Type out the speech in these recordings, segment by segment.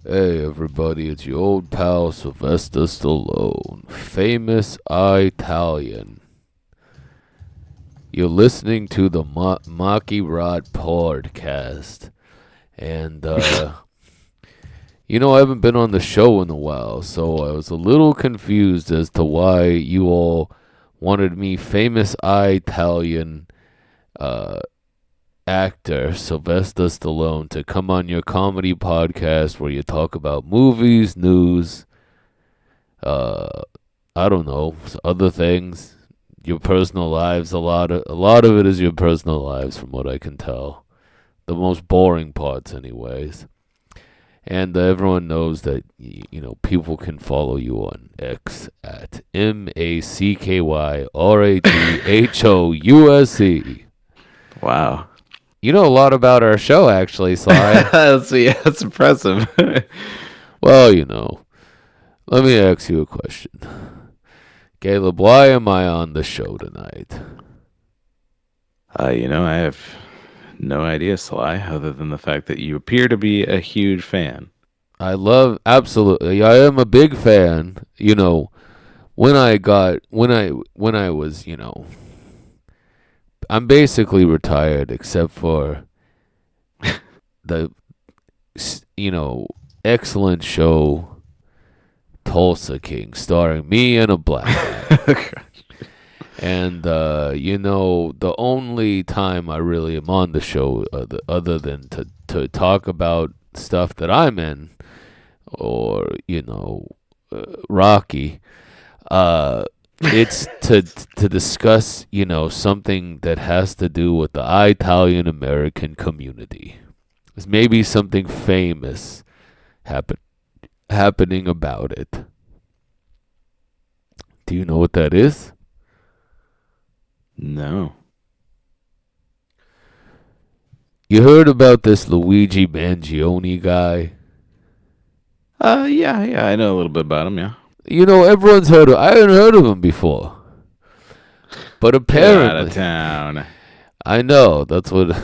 Hey everybody, it's your old pal Sylvester Stallone, famous Italian. You're listening to the Macky Rod podcast, and I haven't been on the show in a while, so I was a little confused as to why you all wanted me, famous Italian actor Sylvester Stallone, to come on your comedy podcast where you talk about movies, news, I don't know, other things, your personal lives. A lot of it is your personal lives, from what I can tell. The most boring parts, anyways. And everyone knows that people can follow you on X at MACKYRATHOUSE. Wow. You know a lot about our show, actually, Sly. That's impressive. Well, let me ask you a question. Kaleb, why am I on the show tonight? I have no idea, Sly, other than the fact that you appear to be a huge fan. Absolutely, I am a big fan. When I was, I'm basically retired except for the, excellent show Tulsa King, starring me and a black guy. And, the only time I really am on the show, other than to talk about stuff that I'm in, or, Rocky, it's to discuss, something that has to do with the Italian American community. There's maybe something famous happening about it. Do you know what that is? No. You heard about this Luigi Mangione guy? Yeah, I know a little bit about him, yeah. Everyone's heard of. I hadn't heard of him before, but apparently, Get out of town. I know that's what.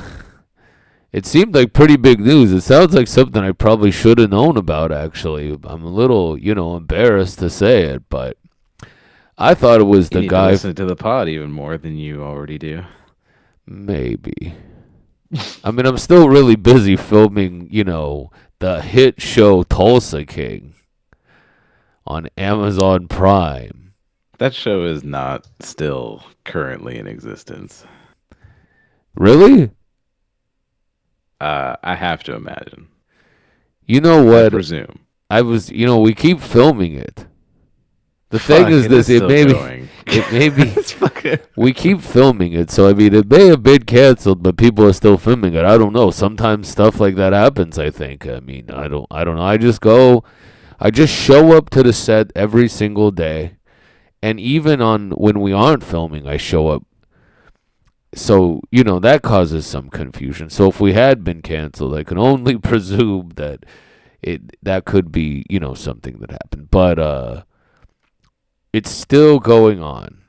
It seemed like pretty big news. It sounds like something I probably should have known about. Actually, I'm a little, embarrassed to say it, but I thought it was You the need guy. to listen to the pod even more than you already do. Maybe. I mean, I'm still really busy filming, the hit show Tulsa King on Amazon Prime. That show is not still currently in existence. Really? I have to imagine. You know what? I presume. We keep filming it. The thing is this, it may be, we keep filming it, so I mean, it may have been canceled, but people are still filming it. I don't know. Sometimes stuff like that happens, I think. I mean, I don't know. I just show up to the set every single day, and even when we aren't filming, I show up. So, that causes some confusion. So if we had been canceled, I can only presume that that could be, something that happened. But it's still going on.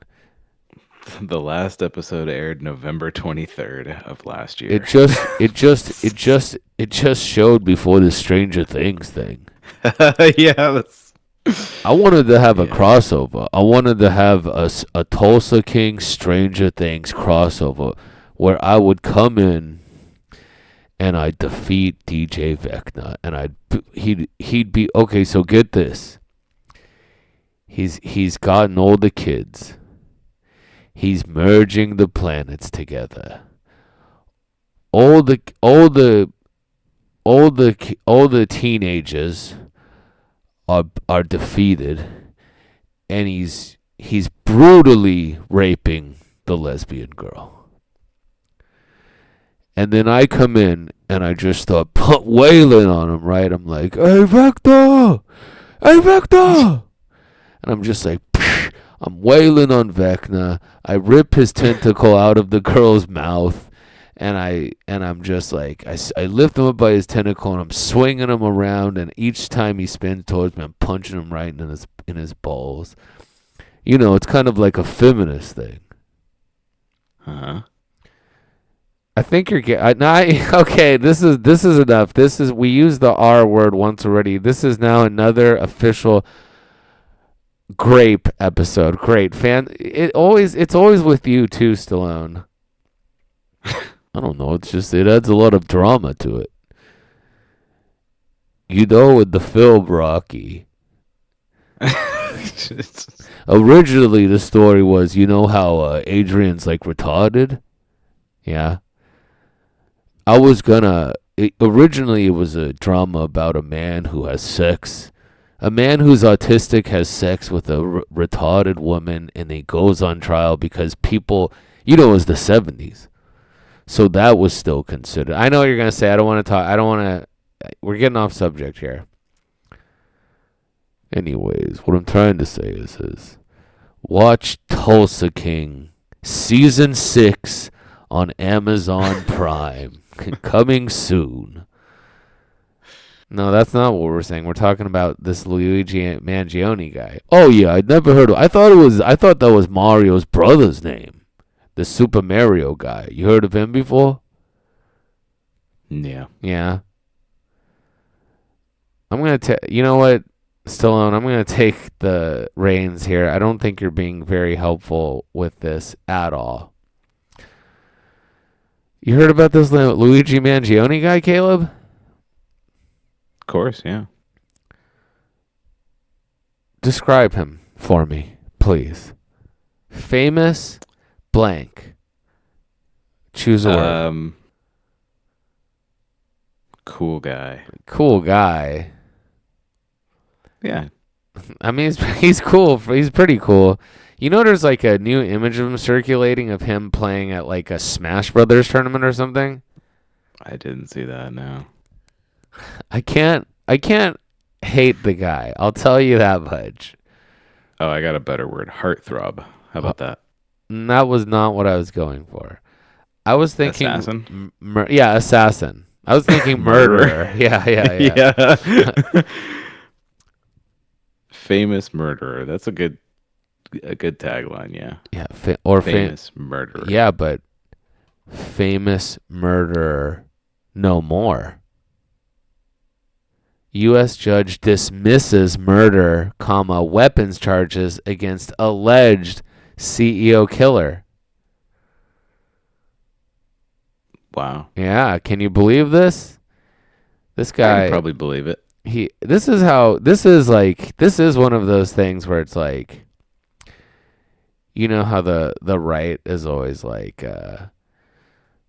The last episode aired November 23rd of last year. It just showed before the Stranger Things thing. Yeah, I wanted to have a crossover. I wanted to have a Tulsa King Stranger Things crossover where I would come in and I'd defeat DJ Vecna, and he'd be okay. So get this. He's gotten all the kids. He's merging the planets together. All the teenagers are defeated, and he's brutally raping the lesbian girl. And then I come in and I just start wailing on him, right? I'm like, "Hey Vector! Hey Vector!" And I'm just like, I'm wailing on Vecna. I rip his tentacle out of the girl's mouth, and I'm just like, I lift him up by his tentacle, and I'm swinging him around, and each time he spins towards me, I'm punching him right in his balls. It's kind of like a feminist thing. Uh-huh. I think you're getting. Okay, this is enough. We used the R word once already. This is now another official grape episode. Great fan. It's always with you too, Stallone. I don't know. It adds a lot of drama to it. With the film Rocky. Originally, the story was, how Adrian's like retarded? Yeah. Originally, it was a drama about a man who has sex. A man who's autistic has sex with a retarded woman, and he goes on trial because people, it was the 70s. So that was still considered. I know what you're going to say. We're getting off subject here. Anyways, what I'm trying to say is watch Tulsa King Season 6 on Amazon Prime. Coming soon. No, that's not what we're saying. We're talking about this Luigi Mangione guy. Oh yeah, I'd never heard of. I thought that was Mario's brother's name. The Super Mario guy. You heard of him before? Yeah. Yeah. You know what, Stallone, I'm going to take the reins here. I don't think you're being very helpful with this at all. You heard about this Luigi Mangione guy, Kaleb? Of course, yeah. Describe him for me, please. Famous blank. Choose a word. Cool guy. Cool guy. Yeah. I mean, he's cool. He's pretty cool. There's like a new image of him circulating of him playing at like a Smash Brothers tournament or something. I didn't see that, no. I can't hate the guy. I'll tell you that much. Oh, I got a better word. Heartthrob. How about that? That was not what I was going for. I was thinking... Assassin? Assassin. I was thinking murderer. Yeah. Famous murderer. That's a good tagline, yeah. Yeah, famous murderer. Yeah, but famous murderer no more. U.S. judge dismisses murder, weapons charges against alleged CEO killer. Wow. Yeah, can you believe this? This guy... I can probably believe it. This is one of those things where it's like, how the right is always like,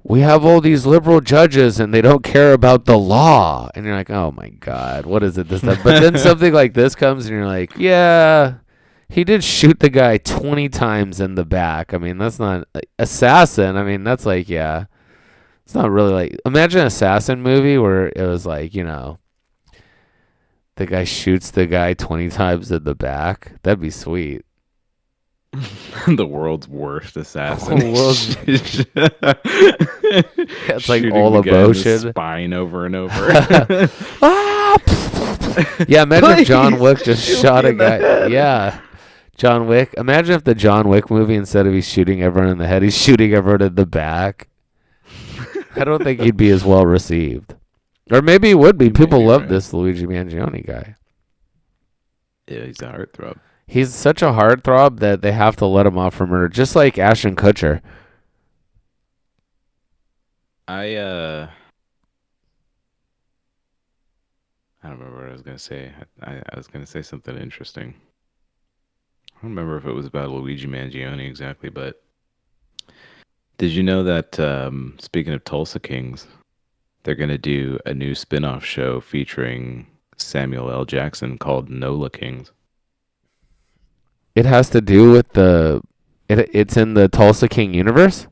we have all these liberal judges and they don't care about the law. And you're like, oh my God, what is it this time? But then something like this comes and you're like, yeah, he did shoot the guy 20 times in the back. I mean, that's not assassin. I mean, that's like, yeah, it's not really like, imagine an assassin movie where it was like, the guy shoots the guy 20 times in the back. That'd be sweet. The world's worst assassin. It's like all emotion. Spine over and over. Yeah, imagine if John Wick just shot a guy. Yeah. John Wick. Imagine if the John Wick movie, instead of he's shooting everyone in the head, he's shooting everyone in the back. I don't think he'd be as well received. Or maybe he would be. People love this Luigi Mangione guy. Yeah, he's a heartthrob. He's such a heartthrob that they have to let him off for murder, just like Ashton Kutcher. I don't remember what I was going to say. I was going to say something interesting. I don't remember if it was about Luigi Mangione exactly, but did you know that, speaking of Tulsa Kings, they're going to do a new spin-off show featuring Samuel L. Jackson called NOLA Kings? It has to do with it's in the Tulsa King universe?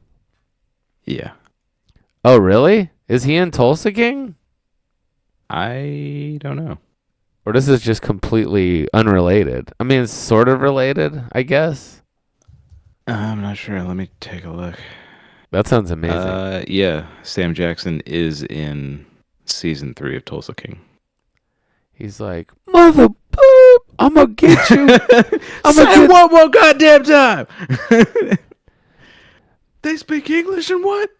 Yeah. Oh, really? Is he in Tulsa King? I don't know. Or this is just completely unrelated? I mean, it's sort of related, I guess. I'm not sure. Let me take a look. That sounds amazing. Yeah. Sam Jackson is in season 3 of Tulsa King. He's like, mother boop, I'm going to get you. Say one more goddamn time. They speak English and what?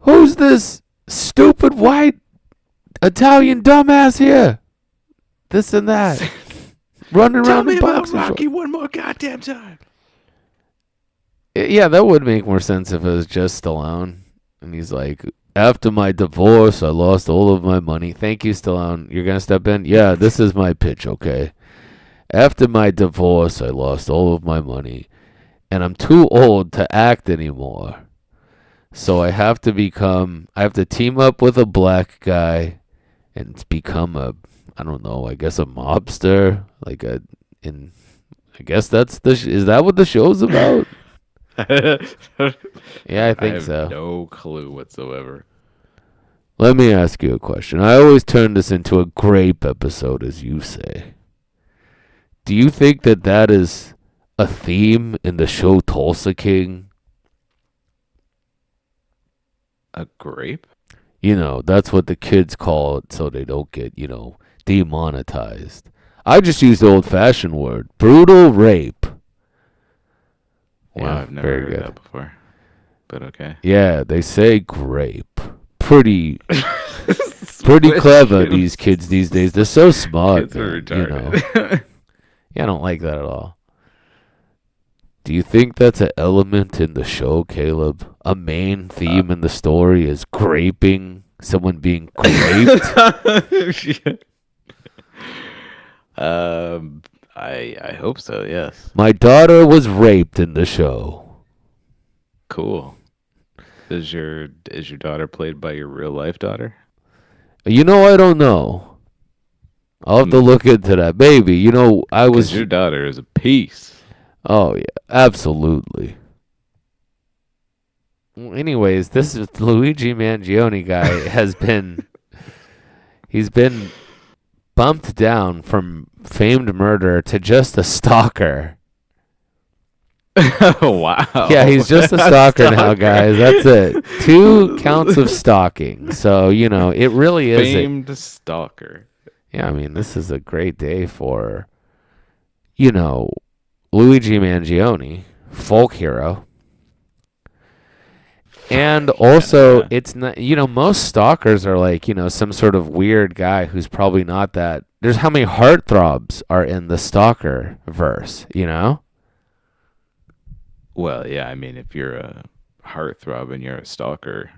Who's this stupid white Italian dumbass here? This and that. Running around the box. Tell me about Rocky one more goddamn time. Yeah, that would make more sense if it was just Stallone. And he's like, after my divorce, I lost all of my money. Thank you, Stallone. You're going to step in? Yeah, this is my pitch, okay? After my divorce, I lost all of my money. And I'm too old to act anymore. So I have to team up with a black guy and become I don't know, I guess a mobster. I guess is that what the show's about? Yeah, I think so. I have no clue whatsoever. Let me ask you a question. I always turn this into a grape episode, as you say. Do you think that is a theme in the show Tulsa King? A grape? That's what the kids call it so they don't get, demonetized. I just used the old-fashioned word. Brutal rape. Wow, yeah, I've never heard that before. But okay. Yeah, they say grape. Pretty clever, these kids these days. They're so smart. Kids are retarded. Yeah, I don't like that at all. Do you think that's an element in the show, Kaleb? A main theme in the story is graping, someone being raped? I hope so, yes. My daughter was raped in the show. Cool. Is your daughter played by your real life daughter? I don't know. I'll have to look into that. Maybe. Your daughter is a piece. Oh, yeah, absolutely. Well, anyways, this is Luigi Mangione guy he's been bumped down from famed murderer to just a stalker. Wow. Yeah, he's just a stalker now, guys. That's it. 2 counts of stalking. So, it really is famed stalker. Yeah, I mean, this is a great day for, Luigi Mangione, folk hero. And also, it's not, most stalkers are like, some sort of weird guy who's probably not that. There's how many heartthrobs are in the stalker verse, Well, yeah, I mean, if you're a heartthrob and you're a stalker,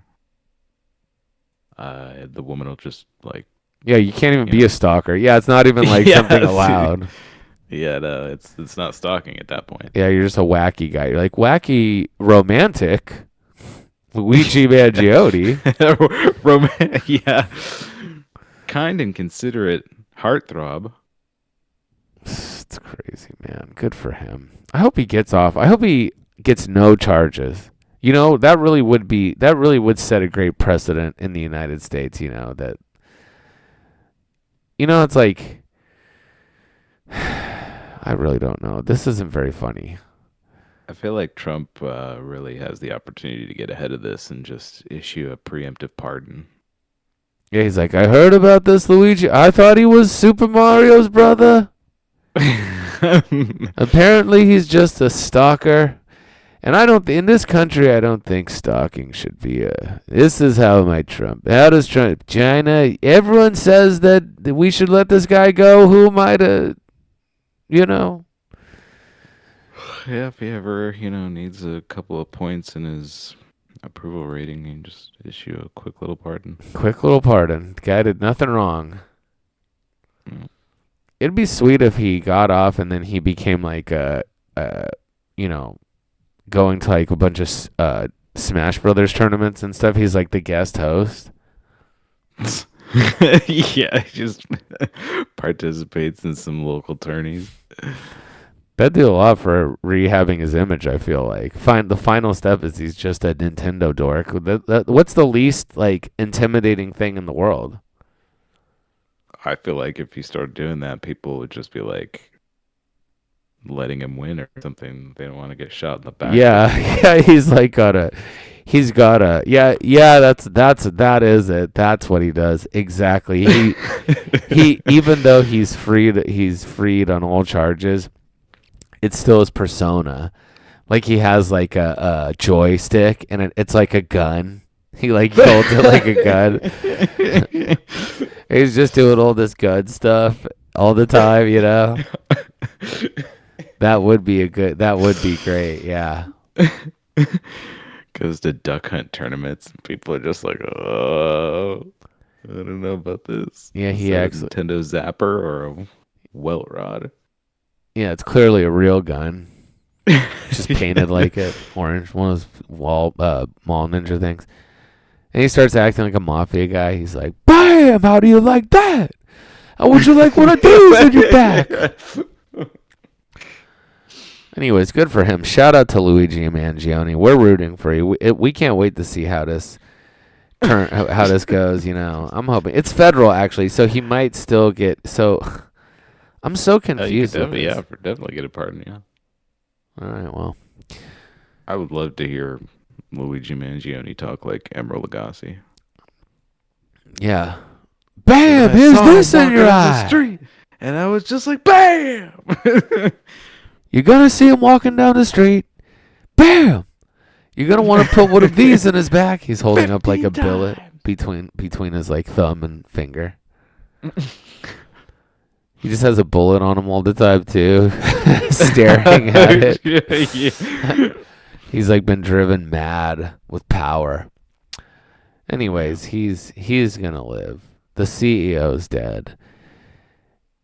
the woman will just like. Yeah, you can't even be a stalker. Yeah, it's not even like something allowed. Yeah, no, it's not stalking at that point. Yeah, you're just a wacky guy. You're like wacky romantic Luigi Mangione. Yeah. Kind and considerate heartthrob. It's crazy, man. Good for him. I hope he gets off. I hope he gets no charges. That really would set a great precedent in the United States, that it's like I really don't know. This isn't very funny. I feel like Trump really has the opportunity to get ahead of this and just issue a preemptive pardon. Yeah, he's like, I heard about this, Luigi. I thought he was Super Mario's brother. Apparently, he's just a stalker. And in this country, I don't think stalking should be this is how does Trump, China, everyone says that we should let this guy go. Who am I to, Yeah, if he ever, needs a couple of points in his approval rating, you can just issue a quick little pardon. The guy did nothing wrong. Mm. It'd be sweet if he got off and then he became like going to like a bunch of Smash Brothers tournaments and stuff. He's like the guest host. Yeah, he just participates in some local tourneys. That'd do a lot for rehabbing his image, I feel like. The final step is he's just a Nintendo dork. What's the least like intimidating thing in the world? I feel like if he started doing that, people would just be like letting him win or something. They don't want to get shot in the back. Yeah, that is it. That's what he does. Exactly. He even though he's freed on all charges, it's still his persona. Like he has like a joystick and it's like a gun. He like holds it like a gun. He's just doing all this gun stuff all the time, you know. That would be great, yeah. Goes to duck hunt tournaments and people are just like, oh, I don't know about this. Yeah, Is he that a actually Nintendo Zapper or a welt rod. Yeah, it's clearly a real gun. Just painted like it, orange, one of those mall ninja things. And he starts acting like a mafia guy. He's like, "Bam! How do you like that? How would you like one of these in your back?" Anyways, good for him. Shout out to Luigi Mangione. We're rooting for you. We can't wait to see how this goes. You know, I'm hoping it's federal actually, so he might still get. So I'm so confused. Definitely get a pardon. Yeah. All right. Well, I would love to hear Luigi Mangione talk like Emeril Lagasse. Yeah. Bam! Here's this in your eye. Street, and I was just like, bam! You're gonna see him walking down the street. Bam! You're gonna want to put one of these in his back. He's holding up like a billet between his like thumb and finger. He just has a bullet on him all the time too, staring at it. Yeah. He's like been driven mad with power. Anyways, he's gonna live. The CEO's dead.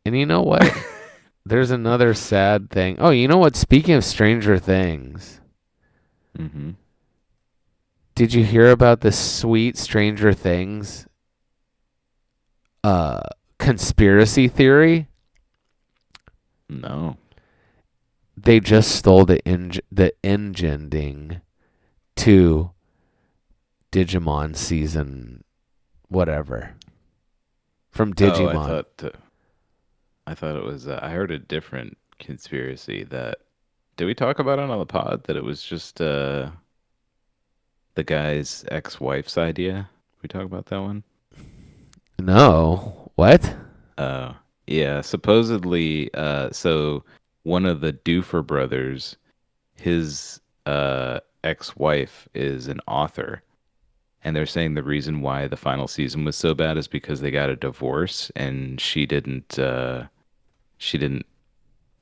And you know what? There's another sad thing. Oh, you know what? Speaking of Stranger Things, did you hear about the sweet Stranger Things conspiracy theory? No. They just stole the ending to Digimon season whatever from Digimon. I thought it was. I heard a different conspiracy that. Did we talk about it on the pod that it was just the guy's ex-wife's idea? We talk about that one? No. What? Yeah. Supposedly, so one of the Doofer brothers, his ex-wife is an author. And they're saying the reason why the final season was so bad is because they got a divorce and she didn't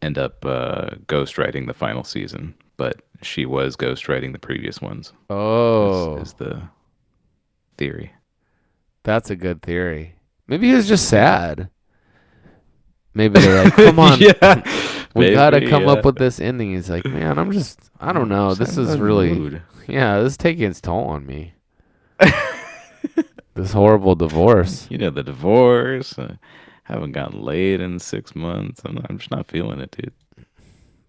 end up ghostwriting the final season, but she was ghostwriting the previous ones. Oh. Is the theory. That's a good theory. Maybe he was just sad. Maybe they're like, come on. We got to come up with this ending. He's like, man, I don't know. This is really, this is taking its toll on me. This horrible divorce. You know, the divorce. Haven't gotten laid in 6 months. I'm just not feeling it, dude.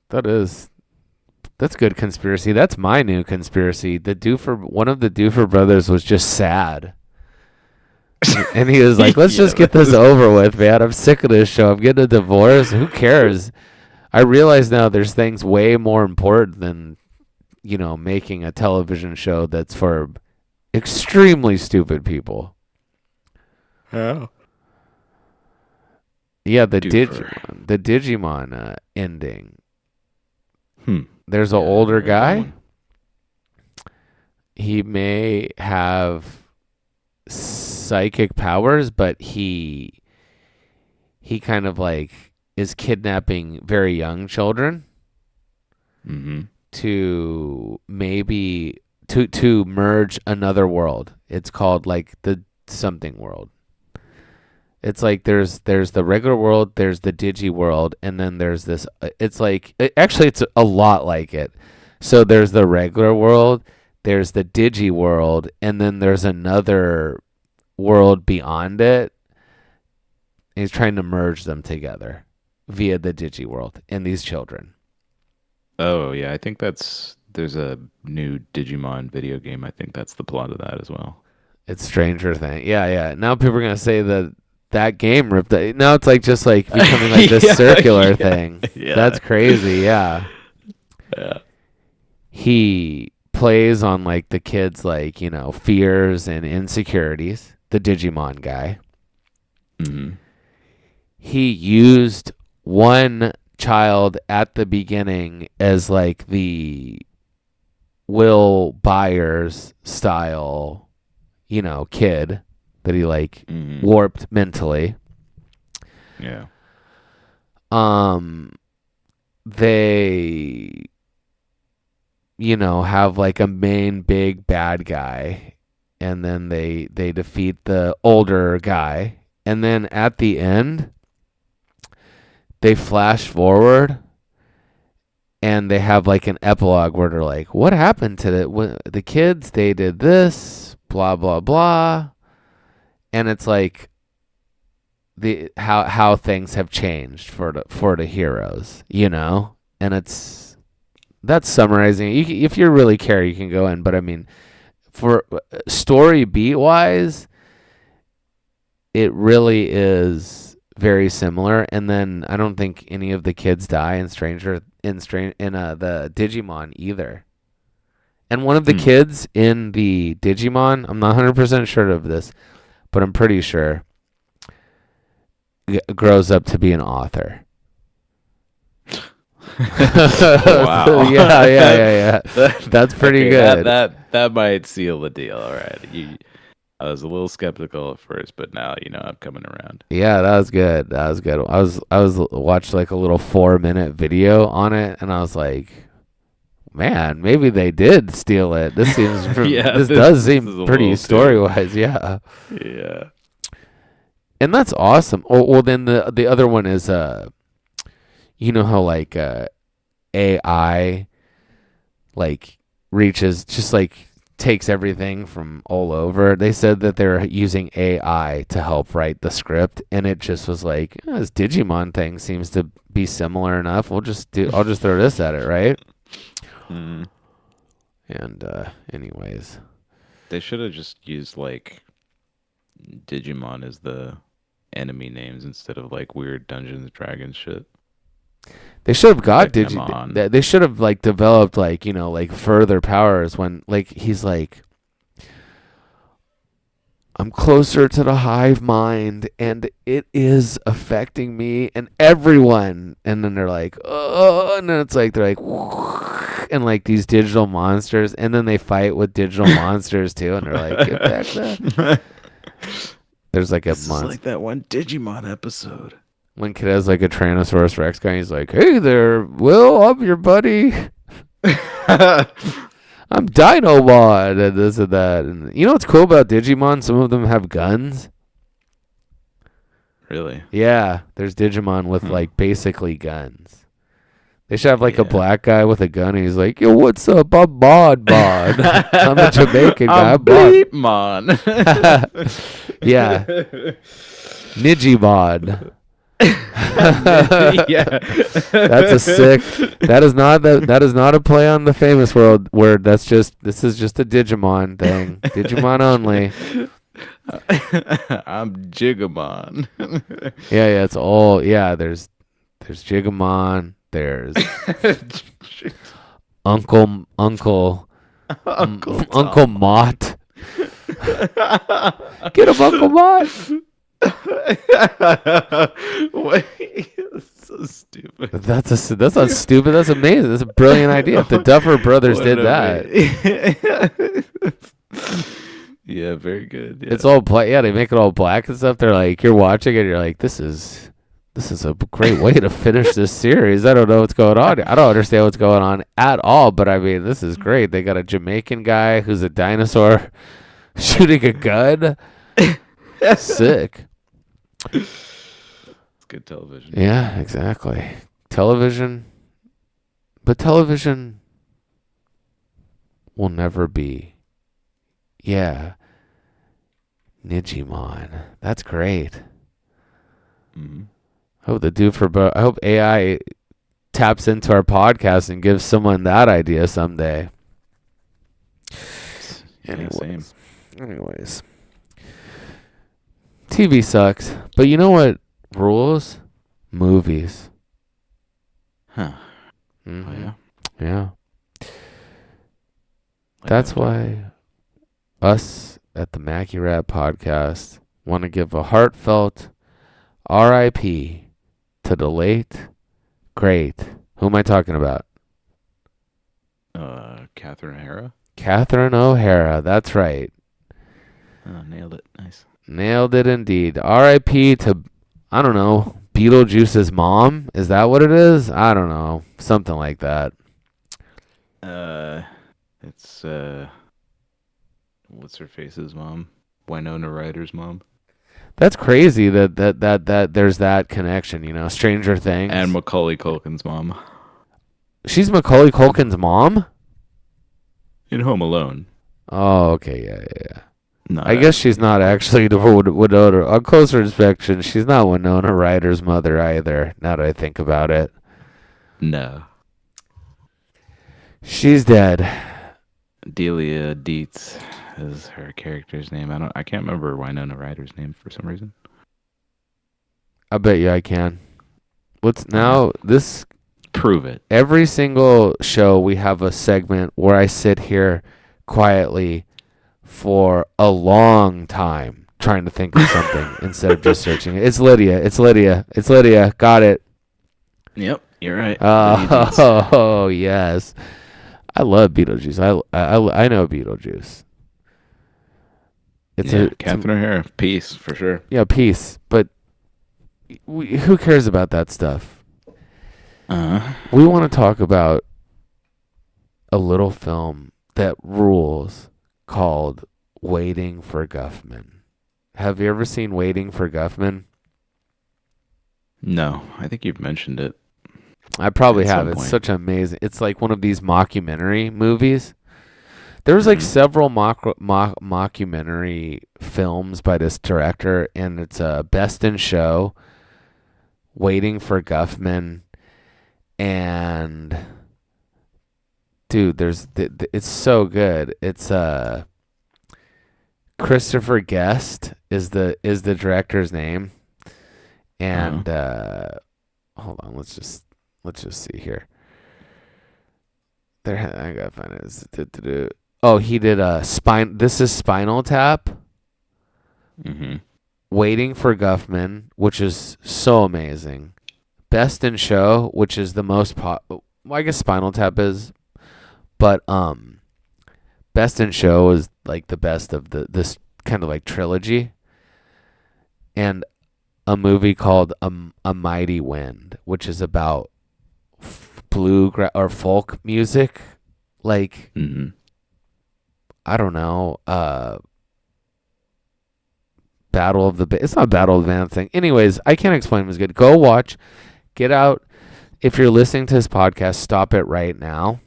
That's good conspiracy. That's my new conspiracy. One of the Doofer brothers was just sad. And he was like, let's just get this over with, man. I'm sick of this show. I'm getting a divorce. Who cares? I realize now there's things way more important than, making a television show that's for extremely stupid people. Oh. Yeah, the Digimon ending. There's an older guy. He may have psychic powers, but he kind of like is kidnapping very young children to maybe to merge another world. It's called like the something world. It's like there's the regular world, there's the Digi world, and then there's this. It's like it's a lot like it. So there's the regular world, there's the Digi world, and then there's another world beyond it. He's trying to merge them together via the Digi world and these children. Oh yeah, I think there's a new Digimon video game. I think that's the plot of that as well. It's Stranger Things. Yeah. Now people are gonna say that game ripped it. Now it's like just like becoming like this circular thing. Yeah. That's crazy. Yeah. Yeah. He plays on like the kids' like, fears and insecurities. The Digimon guy. He used one child at the beginning as like the Will Byers style kid that he like warped mentally. Yeah. They have like a main big bad guy, and then they defeat the older guy, and then at the end they flash forward and they have like an epilogue where they're like, what happened to the kids? They did this, blah blah blah, and it's like the how things have changed for the heroes, and that's summarizing it. If you really care, you can go in, but I mean, for story beat wise, it really is very similar. And then I don't think any of the kids die in the Digimon either. And one of the kids in the Digimon, I'm not 100% sure of this, but I'm pretty sure, grows up to be an author. Wow. Yeah. That's pretty good. That might seal the deal. All right. I was a little skeptical at first, but now I'm coming around. Yeah, that was good. I was watched like a little 4-minute video on it, and I was like, man, maybe they did steal it. This seems this does seem pretty story wise. Yeah. Yeah. And that's awesome. Well, then the other one is how like AI like reaches, just like takes everything from all over. They said that they're using AI to help write the script, and it just was like, this Digimon thing seems to be similar enough. I'll just throw this at it, right? And anyways, they should have just used like Digimon as the enemy names instead of like weird Dungeons and Dragons shit. They should have got Digimon. They should have like developed like like further powers when like he's like, I'm closer to the hive mind and it is affecting me and everyone. And then they're like, oh, and then it's like they're like, and like these digital monsters, and then they fight with digital monsters too, and they're like, get back there. There's like this is like that one Digimon episode. When kid has like a Tyrannosaurus Rex guy, he's like, hey there, Will, I'm your buddy. I'm Dinobot, and this and that. And you know what's cool about Digimon? Some of them have guns. Really? Yeah, there's Digimon with like basically guns. They should have like a black guy with a gun, and he's like, yo, what's up? I'm Bod. I'm a Jamaican guy. I'm Bleepmon. Yeah. Nigimon. Yeah. That's a sick. That is not a play on the famous word. This is just a Digimon thing. Digimon only. I'm Jigamon. Yeah, it's all there's Jigamon, there's Uncle Mott. Get him, Uncle Mott. Wait, that's so stupid. That's not stupid. That's amazing. That's a brilliant idea. If the Duffer Brothers did that. Yeah, very good. Yeah. It's all black. Yeah, they make it all black and stuff. They're like, you're watching it, you're like, this is a great way to finish this series. I don't know what's going on. I don't understand what's going on at all, but I mean, this is great. They got a Jamaican guy who's a dinosaur shooting a gun. Sick. It's good television. Yeah, exactly. Television. But television will never be. Yeah. Nigimon. That's great. Mm-hmm. I hope AI taps into our podcast and gives someone that idea someday. Anyways. TV sucks. But you know what rules? Movies. Huh. Mm-hmm. Oh, yeah? Yeah. That's why us at the Macky Rat Podcast want to give a heartfelt R.I.P. to the late, great. Who am I talking about? Catherine O'Hara? Catherine O'Hara. That's right. Oh, nailed it. Nice. Nailed it indeed. R.I.P. to, I don't know, Beetlejuice's mom? Is that what it is? I don't know. Something like that. It's, what's her face's mom? Winona Ryder's mom. That's crazy that there's that connection, you know, Stranger Things. And Macaulay Culkin's mom. She's Macaulay Culkin's mom? In Home Alone. Oh, okay, yeah. Not I guess she's not actually Winona. On closer inspection, she's not Winona Ryder's mother either, now that I think about it. No. She's dead. Delia Dietz is her character's name. I can't remember Winona Ryder's name for some reason. I bet you I can. This... Prove it. Every single show we have a segment where I sit here quietly for a long time trying to think of something instead of just searching it. It's Lydia. Got it. Yep, you're right. Oh, yes. I love Beetlejuice. I know Beetlejuice. Catherine O'Hara. Peace, for sure. Yeah, peace. But who cares about that stuff? We want to talk about a little film that rules called Waiting for Guffman. Have you ever seen Waiting for Guffman? No, I think you've mentioned it. I probably have. It's such amazing. It's like one of these mockumentary movies. There's like several mockumentary films by this director, and it's Best in Show, Waiting for Guffman, and dude, it's so good. It's Christopher Guest is the director's name, and hold on, let's just see here. There, I gotta find it. Oh, he did Spine. This is Spinal Tap. Waiting for Guffman, which is so amazing. Best in Show, which is the most well, I guess Spinal Tap is, but Best in Show is like the best of this kind of like trilogy. And a movie called A Mighty Wind, which is about bluegrass or folk music, like I don't know, Battle of the It's not Battle of the Band thing. Anyways, I can't explain it as good. Go watch. Get out. If you're listening to this podcast, stop it right now.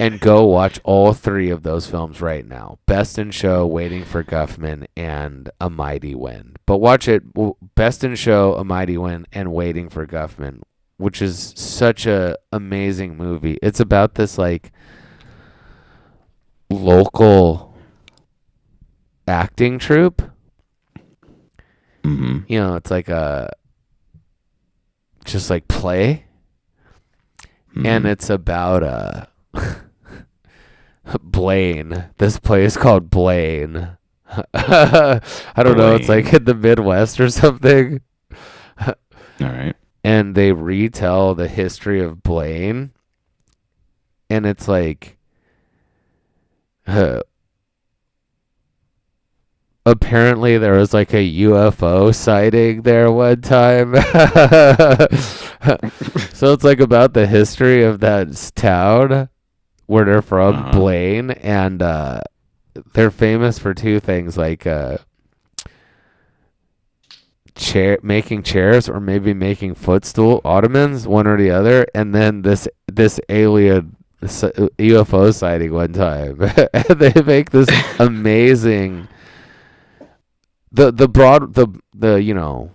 And go watch all three of those films right now. Best in Show, Waiting for Guffman, and A Mighty Wind. But watch it. Best in Show, A Mighty Wind, and Waiting for Guffman, which is such a amazing movie. It's about this like local acting troupe. You know, it's like a just like play. And it's about Blaine. This play is called Blaine. I don't know. It's like in the Midwest or something. All right. And they retell the history of Blaine. And it's like apparently there was like a UFO sighting there one time. So it's like about the history of that town where they're from, Blaine, and they're famous for two things, like making chairs or maybe making footstool ottomans, one or the other, and then this alien UFO sighting one time. And they make this amazing the you know,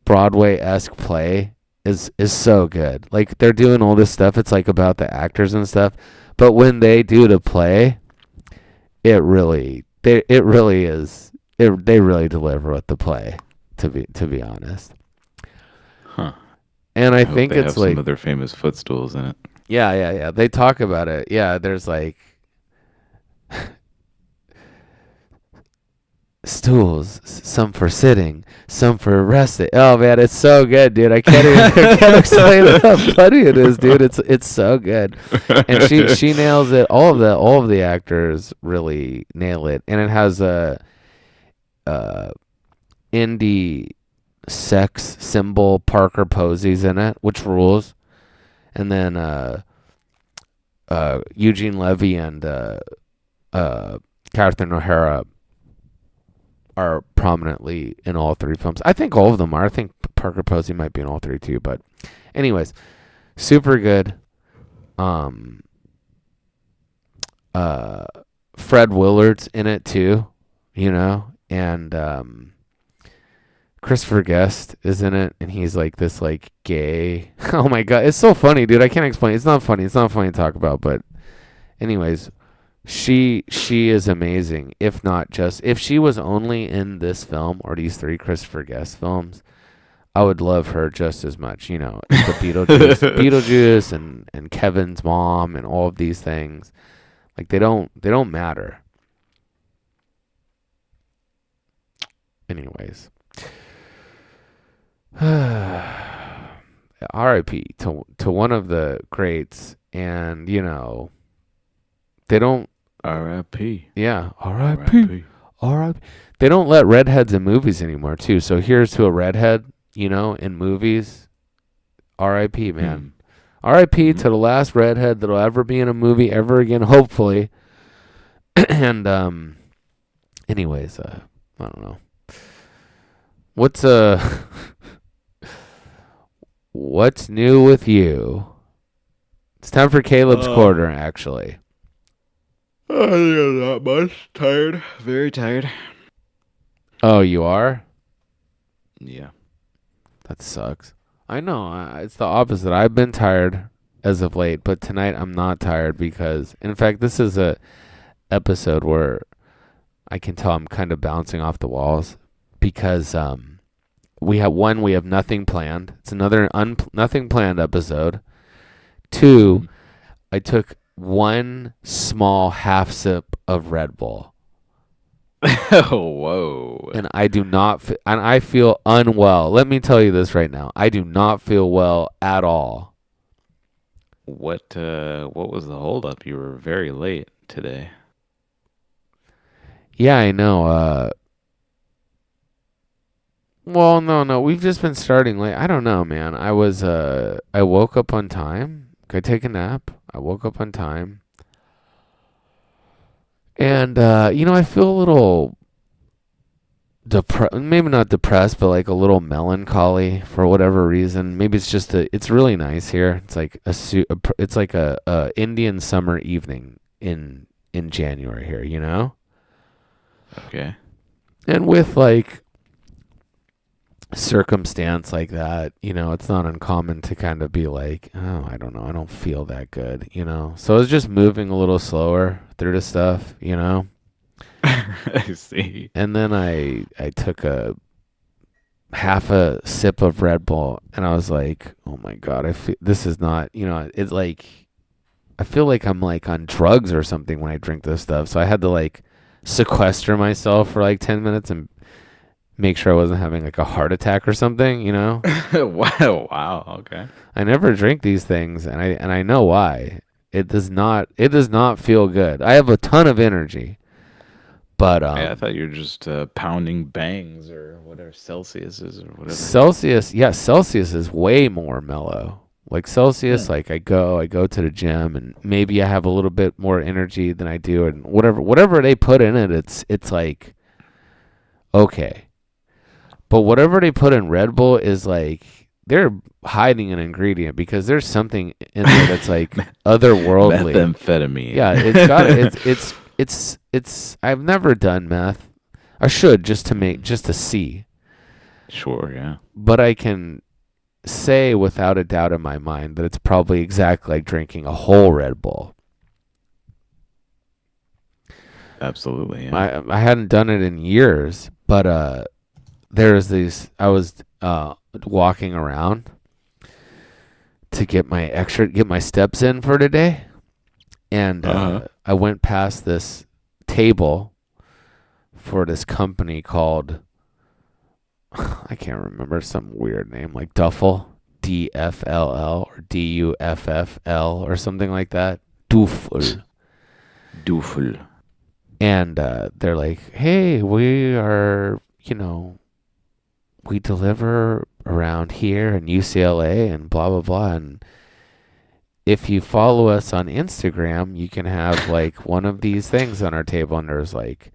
Broadway-esque play is so good. Like they're doing all this stuff, it's like about the actors and stuff, but when they do the play, they really deliver with the play, to be honest. And I think they it's have like some of their famous footstools in it. Yeah. They talk about it. Yeah, there's like stools, some for sitting, some for resting. Oh man, it's so good, dude. I can't explain how funny it is, dude. It's so good, and she nails it. All of the actors really nail it, and it has a indie sex symbol Parker Posey's in it, which rules, and then Eugene Levy and Catherine O'Hara are prominently in all three films. I think all of them are. I think Parker Posey might be in all three too. But anyways, super good. Fred Willard's in it too, and Christopher Guest is in it, and he's like this like gay. Oh my god, it's so funny, dude. I can't explain. It's not funny. It's not funny to talk about. But anyways, she is amazing. If she was only in this film or these three Christopher Guest films, I would love her just as much. The Beetlejuice and Kevin's mom and all of these things. Like they don't matter. Anyways. R.I.P. to one of the greats, and they don't. R.I.P. Yeah, R.I.P. R.I.P. They don't let redheads in movies anymore too. So here's to a redhead, in movies. R.I.P. Man. R.I.P. to the last redhead that'll ever be in a movie ever again, hopefully. And anyways, I don't know. What's new with you? It's time for Caleb's Corner, actually. Not much. Tired. Very tired. Oh, you are? Yeah. That sucks. I know. It's the opposite. I've been tired as of late, but tonight I'm not tired because, in fact, this is a episode where I can tell I'm kind of bouncing off the walls because we have nothing planned. It's another nothing planned episode. 2, I took one small half sip of Red Bull. Oh, whoa. And I do not and I feel unwell. Let me tell you this right now. I do not feel well at all. What was the holdup? You were very late today. Yeah, I know. Well, no. We've just been starting late. I don't know, man. I woke up on time. I take a nap. I woke up on time. And, I feel a little maybe not depressed, but like a little melancholy for whatever reason. Maybe it's just it's really nice here. It's like it's like a Indian summer evening in January here, Okay. And with like circumstance like that, it's not uncommon to kind of be like, oh, I don't know, I don't feel that good, So I was just moving a little slower through the stuff, I see. And then I took a half a sip of Red Bull, and I was like, oh my god, I feel this is not, it's like I feel like I'm like on drugs or something when I drink this stuff. So I had to like sequester myself for like 10 minutes and make sure I wasn't having like a heart attack or something, Wow. Okay. I never drink these things, and I know why. It does not feel good. I have a ton of energy, but I thought you were just pounding bangs or whatever Celsius is or whatever. Celsius is way more mellow. Like Celsius, like I go to the gym and maybe I have a little bit more energy than I do, and whatever they put in it, it's like okay. But whatever they put in Red Bull is like they're hiding an ingredient because there's something in there that's like otherworldly. Methamphetamine. Yeah, it's I've never done meth. I should just to see. Sure, yeah. But I can say without a doubt in my mind that it's probably exactly like drinking a whole Red Bull. Absolutely, yeah. I hadn't done it in years, but there's these. I was walking around to get my steps in for today, and I went past this table for this company called, I can't remember, some weird name like Duffel, DFLL or DUFFL or something like that. Duffel. And they're like, hey, we are, we deliver around here in UCLA and blah, blah, blah. And if you follow us on Instagram, you can have like one of these things on our table. And there's like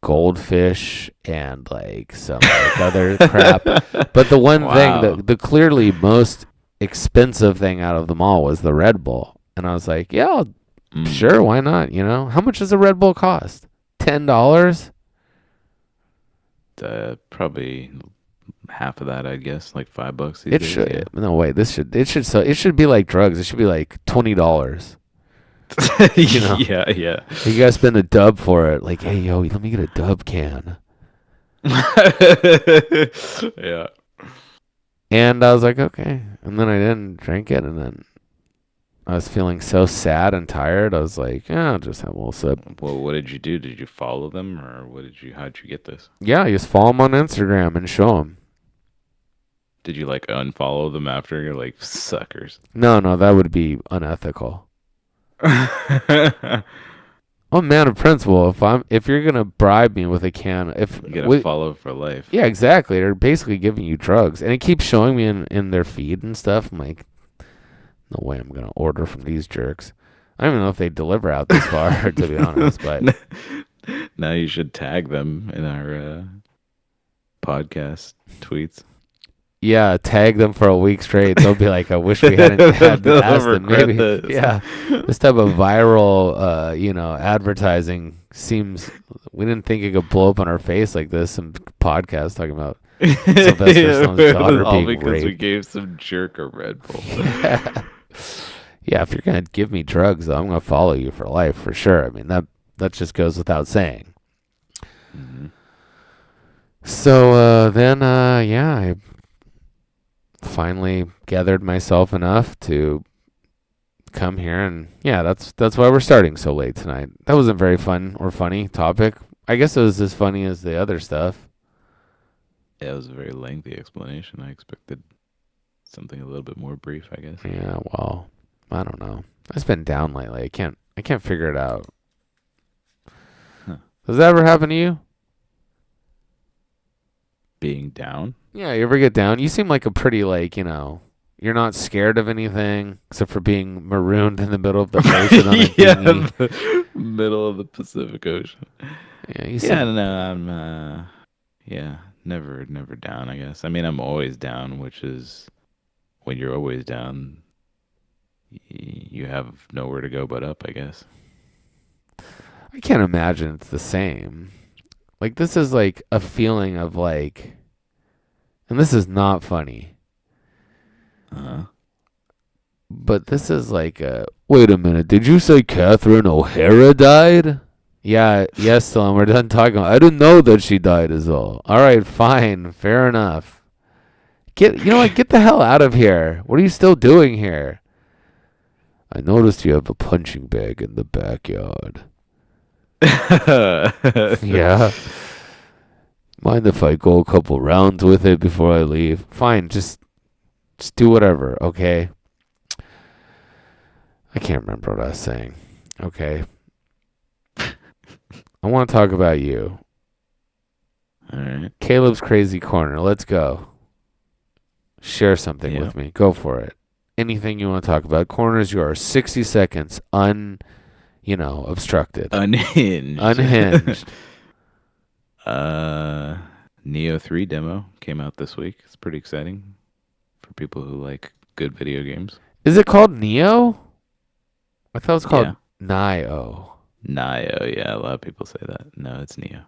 goldfish and like some like other crap. But the one thing, the clearly most expensive thing out of them all was the Red Bull. And I was like, yeah, sure, why not? How much does a Red Bull cost? $10? Probably half of that, I guess, like $5. It should. Yeah. No, wait. It should be like drugs. It should be like $20. Yeah. You guys spend a dub for it. Like, hey, yo, let me get a dub can. Yeah. And I was like, okay. And then I didn't drink it, and then I was feeling so sad and tired. I was like, yeah, I'll just have a little sip. Well, what did you do? Did you follow them, or how'd you get this? Yeah, I just follow them on Instagram and show them. Did you like unfollow them after? You're like, suckers. No, that would be unethical. I'm a man of principle. If you're gonna bribe me with a can, you gotta follow for life. Yeah, exactly. They're basically giving you drugs, and it keeps showing me in their feed and stuff. I'm like, no way I'm gonna order from these jerks. I don't even know if they deliver out this far, to be honest. But now you should tag them in our podcast tweets. Yeah, tag them for a week straight. They'll be like, I wish we hadn't had to ask them. Maybe, yeah. This type of viral, advertising seems. We didn't think it could blow up on our face like this. Some podcast talking about Sylvester Stallone's daughter all being because raped. We gave some jerk a Red Bull. Yeah, if you're gonna give me drugs, though, I'm gonna follow you for life for sure. I mean that just goes without saying. Mm-hmm. So then, I finally gathered myself enough to come here, and yeah, that's why we're starting so late tonight. That wasn't very fun or funny topic. I guess it was as funny as the other stuff. Yeah, it was a very lengthy explanation. I expected something a little bit more brief, I guess. Yeah, well, I don't know. I've just been down lately. I can't figure it out. Huh. Does that ever happen to you? Being down? Yeah, you ever get down? You seem like a pretty, you're not scared of anything except for being marooned in the middle of the ocean on a dinghy. The middle of the Pacific Ocean. Yeah, I'm, never down, I guess. I mean, I'm always down, which is when you're always down, you have nowhere to go but up, I guess. I can't imagine it's the same. Like, this is like a feeling of like, and this is not funny. But this is like wait a minute, did you say Catherine O'Hara died? Yeah, yes, Stallone, we're done talking. I didn't know that she died is all. All right, fine, fair enough. Get the hell out of here. What are you still doing here? I noticed you have a punching bag in the backyard. Yeah. Mind if I go a couple rounds with it before I leave? Fine, just do whatever, okay? I can't remember what I was saying. Okay. I want to talk about you. All right. Caleb's Crazy Corner. Let's go. Share something with me. Go for it. Anything you want to talk about. Corner's yours. 60 seconds. Obstructed. Unhinged. Neo 3 demo came out this week. It's pretty exciting for people who like good video games. Is it called Neo? I thought it was called Nio. Nio, yeah. A lot of people say that. No, it's Neo.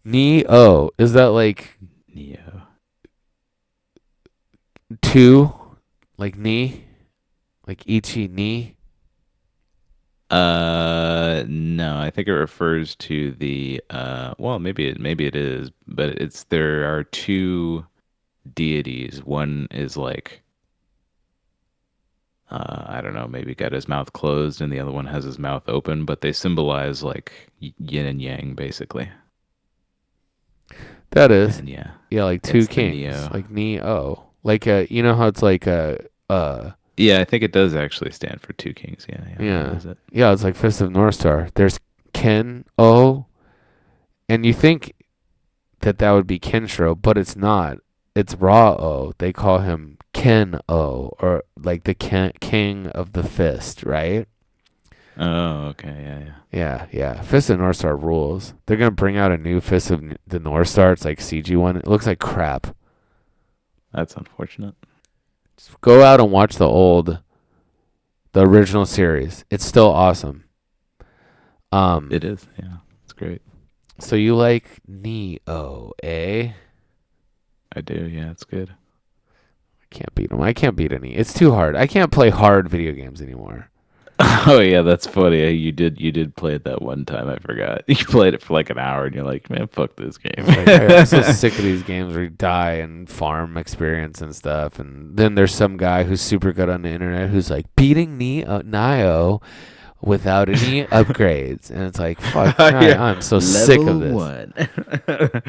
Neo. Is that like Neo? 2? Like knee? Like Ichi knee? No, I think it refers to the well, maybe it is, but there are two deities. One is like I don't know, maybe got his mouth closed and the other one has his mouth open, but they symbolize like yin and yang, basically. That is. And yeah. Yeah, like two kings. Neo. Like Neo. Like you know how it's like yeah, I think it does actually stand for two kings. Yeah. Yeah, it's like Fist of North Star. There's Ken O, and you think that would be Kenshiro, but it's not. It's Ra O. They call him Ken O, or like the king of the fist, right? Oh, okay, yeah. Fist of North Star rules. They're gonna bring out a new Fist of the North Star. It's like CG one. It looks like crap. That's unfortunate. Just go out and watch the original series. It's still awesome. It is. Yeah, it's great. So you like Neo, eh? I do. Yeah, it's good. I can't beat him. I can't beat any. It's too hard. I can't play hard video games anymore. Oh yeah, that's funny. You did play it that one time. I forgot. You played it for like an hour, and you're like, man, fuck this game. I'm so sick of these games where you die and farm experience and stuff. And then there's some guy who's super good on the internet who's like beating Nio without any upgrades, and it's like, fuck, yeah. I'm so sick of this. Level 1.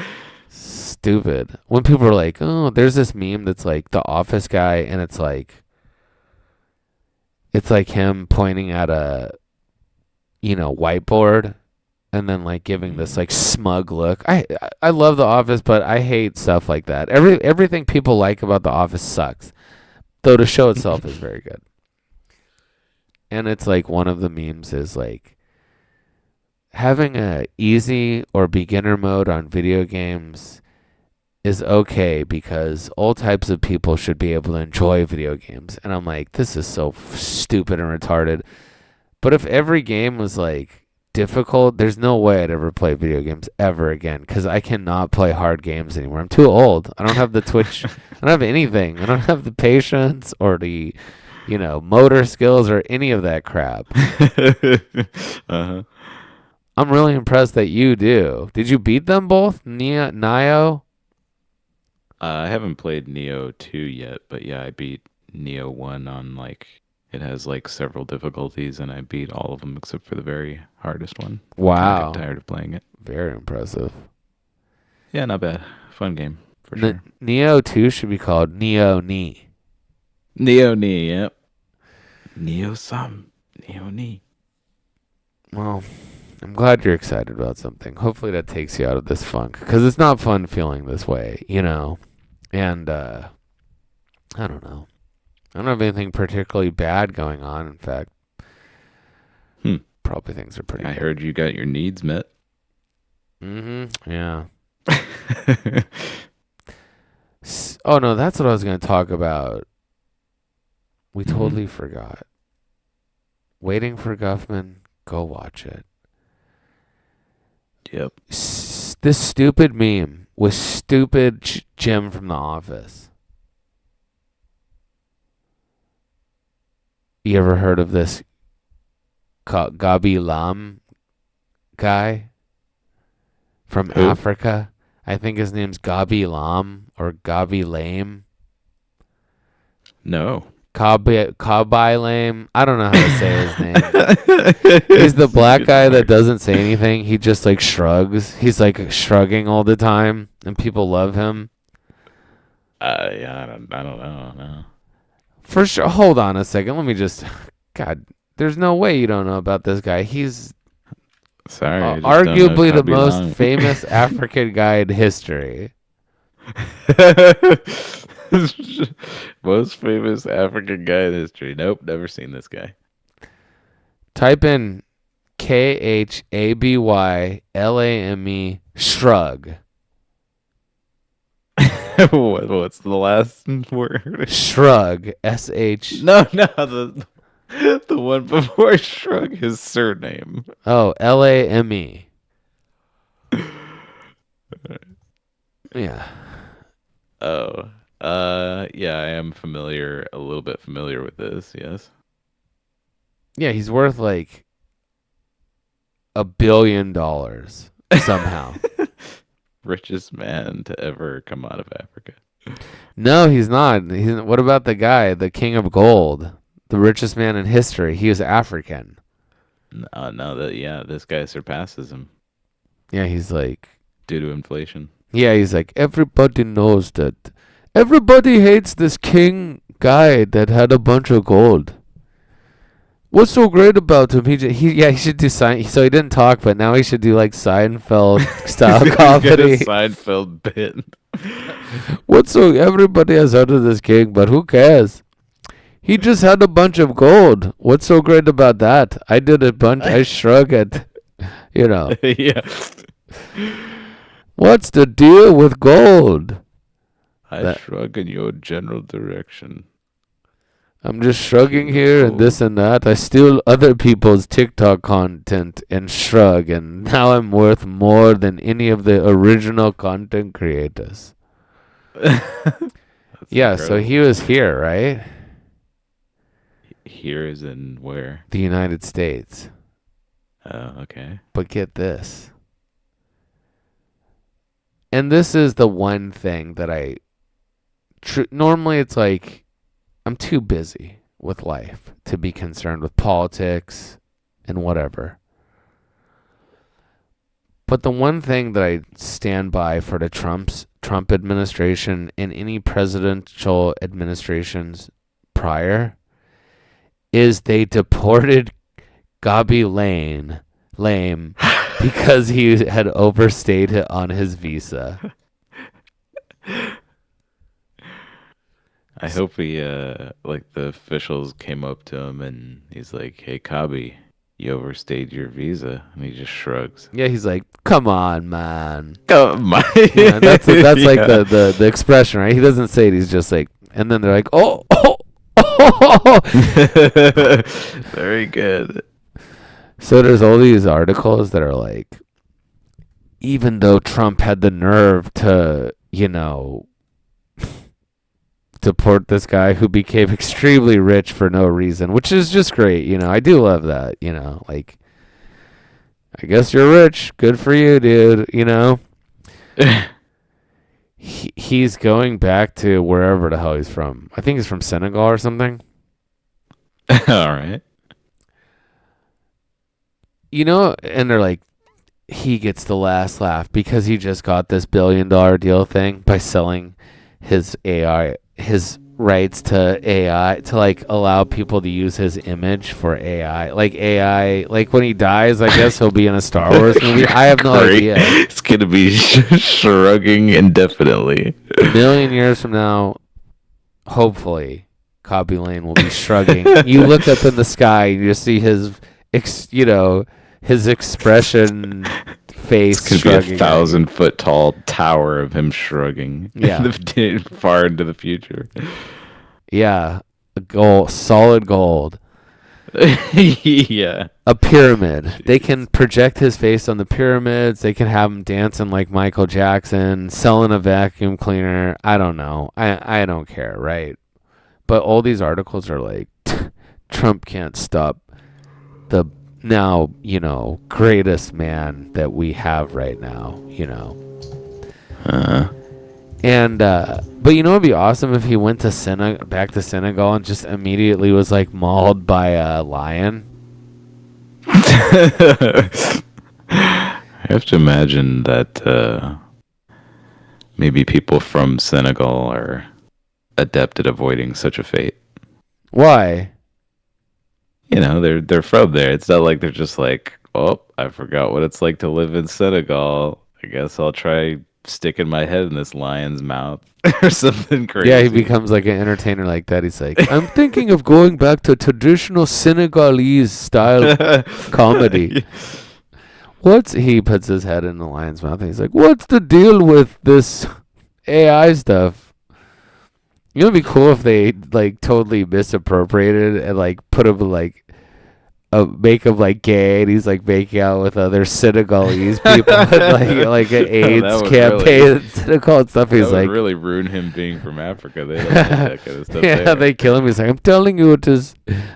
Stupid. When people are like, oh, there's this meme that's like the Office guy, and it's like him pointing at a whiteboard and then like giving this like smug look. I love The Office, but I hate stuff like that. Everything people like about The Office sucks, though the show itself is very good. And it's like one of the memes is like having a easy or beginner mode on video games is okay because all types of people should be able to enjoy video games. And I'm like, this is so stupid and retarded. But if every game was like difficult, there's no way I'd ever play video games ever again because I cannot play hard games anymore. I'm too old. I don't have the Twitch. I don't have anything. I don't have the patience or the motor skills or any of that crap. Uh-huh. I'm really impressed that you do. Did you beat them both? Nio? I haven't played Neo 2 yet, but yeah, I beat Neo 1 on like, it has like several difficulties, and I beat all of them except for the very hardest one. Wow. I got tired of playing it. Very impressive. Yeah, not bad. Fun game, for sure. Neo 2 should be called Neo Ni. Neo Ni, yep. Neo-sam. Neo Ni. Well, I'm glad you're excited about something. Hopefully that takes you out of this funk, because it's not fun feeling this way, And I don't know. I don't have anything particularly bad going on. In fact, probably things are pretty good. I heard you got your needs met. Mm-hmm. Yeah. Oh, no, that's what I was going to talk about. We totally forgot. Waiting for Guffman. Go watch it. Yep. This stupid meme with stupid Jim from The Office. You ever heard of this Khalbe Lame guy from Africa? I think his name's Khalbe Lame or Khalbe Lame. No. Khalbe Lame. I don't know how to say his name. He's the black guy that doesn't say anything. He just like shrugs. He's like shrugging all the time, and people love him. Yeah, I don't know. No. For sure. Hold on a second. Let me just. God, there's no way you don't know about this guy. He's arguably the most famous African guy in history. Most famous African guy in history. Nope, never seen this guy. Type in KHABYLAME shrug. What's the last word? Shrug. SH. No, the one before shrug. His surname. Oh, LAME. Yeah. Oh. Yeah, I am a little bit familiar with this, yes. Yeah, he's worth like $1 billion somehow. Richest man to ever come out of Africa. No, he's not. What about the guy, the king of gold? the richest man in history. He was African. This guy surpasses him. Yeah, he's like, due to inflation. Yeah, he's like, everybody knows that. Everybody hates this king guy that had a bunch of gold. What's so great about him? He should do sign. So he didn't talk, but now he should do like Seinfeld style comedy. Seinfeld bit. Everybody has heard of this king, but who cares? He just had a bunch of gold. What's so great about that? I did a bunch. I shrug at, Yeah. What's the deal with gold? I shrug in your general direction. I'm just shrugging here and this and that. I steal other people's TikTok content and shrug, and now I'm worth more than any of the original content creators. Yeah, incredible. So he was here, right? Here is in where? The United States. Oh, okay. But get this. And this is the one thing that normally it's like, I'm too busy with life to be concerned with politics and whatever. But the one thing that I stand by for the Trump administration and any presidential administrations prior is they deported Khalbe Lame because he had overstayed it on his visa. I hope he, the officials came up to him and he's like, "Hey, Khalbe, you overstayed your visa," and he just shrugs. Yeah, he's like, "Come on, man." Come on. That's like the expression, right? He doesn't say it. He's just like, and then they're like, "Oh." Very good. So there's all these articles that are like, even though Trump had the nerve to, deport this guy who became extremely rich for no reason, which is just great. I do love that, like, I guess you're rich. Good for you, dude. He's going back to wherever the hell he's from. I think he's from Senegal or something. All right. And they're like, he gets the last laugh because he just got this $1 billion deal thing by selling his rights to AI to like allow people to use his image for AI. Like when he dies, I guess he'll be in a Star Wars movie. I have no idea. It's gonna be shrugging indefinitely. 1 million years from now, hopefully, Khalbe Lame will be shrugging. You look up in the sky and you see his expression face. It's gonna be 1,000-foot tall tower of him shrugging. Yeah, far into the future. Yeah, solid gold. Yeah, a pyramid. Jeez. They can project his face on the pyramids. They can have him dancing like Michael Jackson, selling a vacuum cleaner. I don't know. I don't care, right? But all these articles are like, Trump can't stop the now, greatest man that we have right now, And, but it'd be awesome if he went to back to Senegal and just immediately was like mauled by a lion. I have to imagine that maybe people from Senegal are adept at avoiding such a fate. Why? They're from there. It's not like they're just like, oh, I forgot what it's like to live in Senegal. I guess I'll try sticking my head in this lion's mouth or something crazy. Yeah, he becomes like an entertainer like that. He's like, I'm thinking of going back to traditional Senegalese style comedy. He puts his head in the lion's mouth and he's like, what's the deal with this AI stuff? It'd be cool if they like totally misappropriated and like put him like make him like gay and he's like making out with other Senegalese people and, like an AIDS campaign in Senegal and stuff. He's that would like really ruin him being from Africa. They don't like that kind of stuff. Yeah, they kill him. He's like, I'm telling you, it is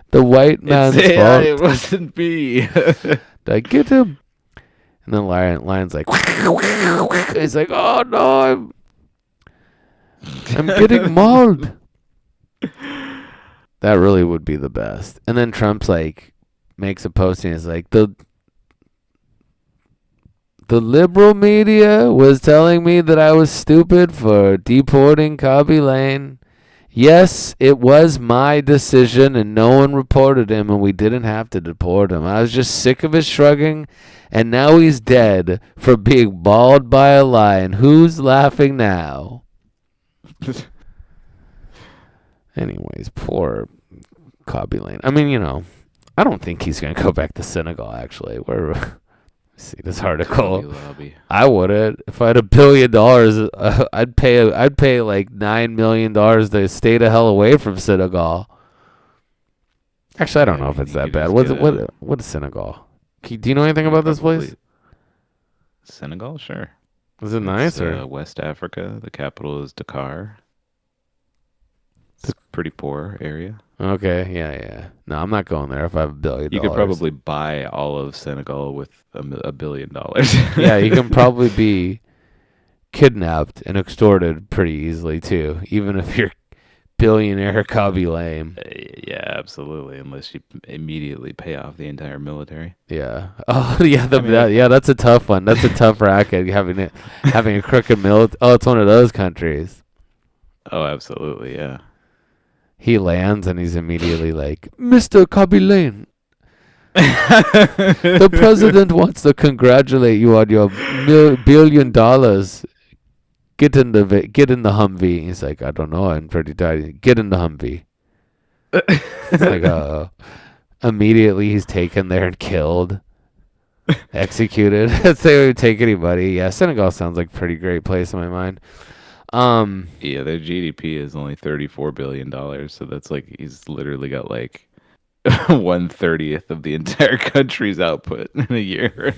the white man's fault. It wasn't me. Did I get him? And then lion's like, he's like, oh no, I'm getting mauled. That really would be the best. And then Trump's like makes a posting. It's like the liberal media was telling me that I was stupid for deporting Khalbe Lame. Yes, it was my decision, and no one reported him, and we didn't have to deport him. I was just sick of his shrugging, and now he's dead for being mauled by a lion. Who's laughing now? Anyways, poor Khalbe Lame. I mean, I don't think he's going to go back to Senegal, actually. See this article. I wouldn't. If I had $1 billion, I'd pay like $9 million to stay the hell away from Senegal. Actually, I don't know if it's that bad. What is Senegal? Do you know anything about this place? Senegal, sure. Is it nice or West Africa? The capital is Dakar. It's a pretty poor area. Okay, yeah. No, I'm not going there if I have $1 billion. You could probably buy all of Senegal with $1 billion. Yeah, you can probably be kidnapped and extorted pretty easily too, even if you're billionaire Khalbe Lame. Yeah, absolutely. Unless you immediately pay off the entire military. Yeah. Oh, yeah. That's a tough one. That's a tough racket. Having a crooked military. Oh, it's one of those countries. Oh, absolutely. Yeah. He lands and he's immediately like, Mr. Khalbe Lame, the president wants to congratulate you on your $1 billion. Get in the Humvee. He's like, I don't know. I'm pretty tired. Get in the Humvee. It's like, immediately he's taken there and killed, executed. They would take anybody. Yeah, Senegal sounds like a pretty great place in my mind. Yeah, their GDP is only $34 billion, so that's like he's literally got like 1/30 of the entire country's output in a year.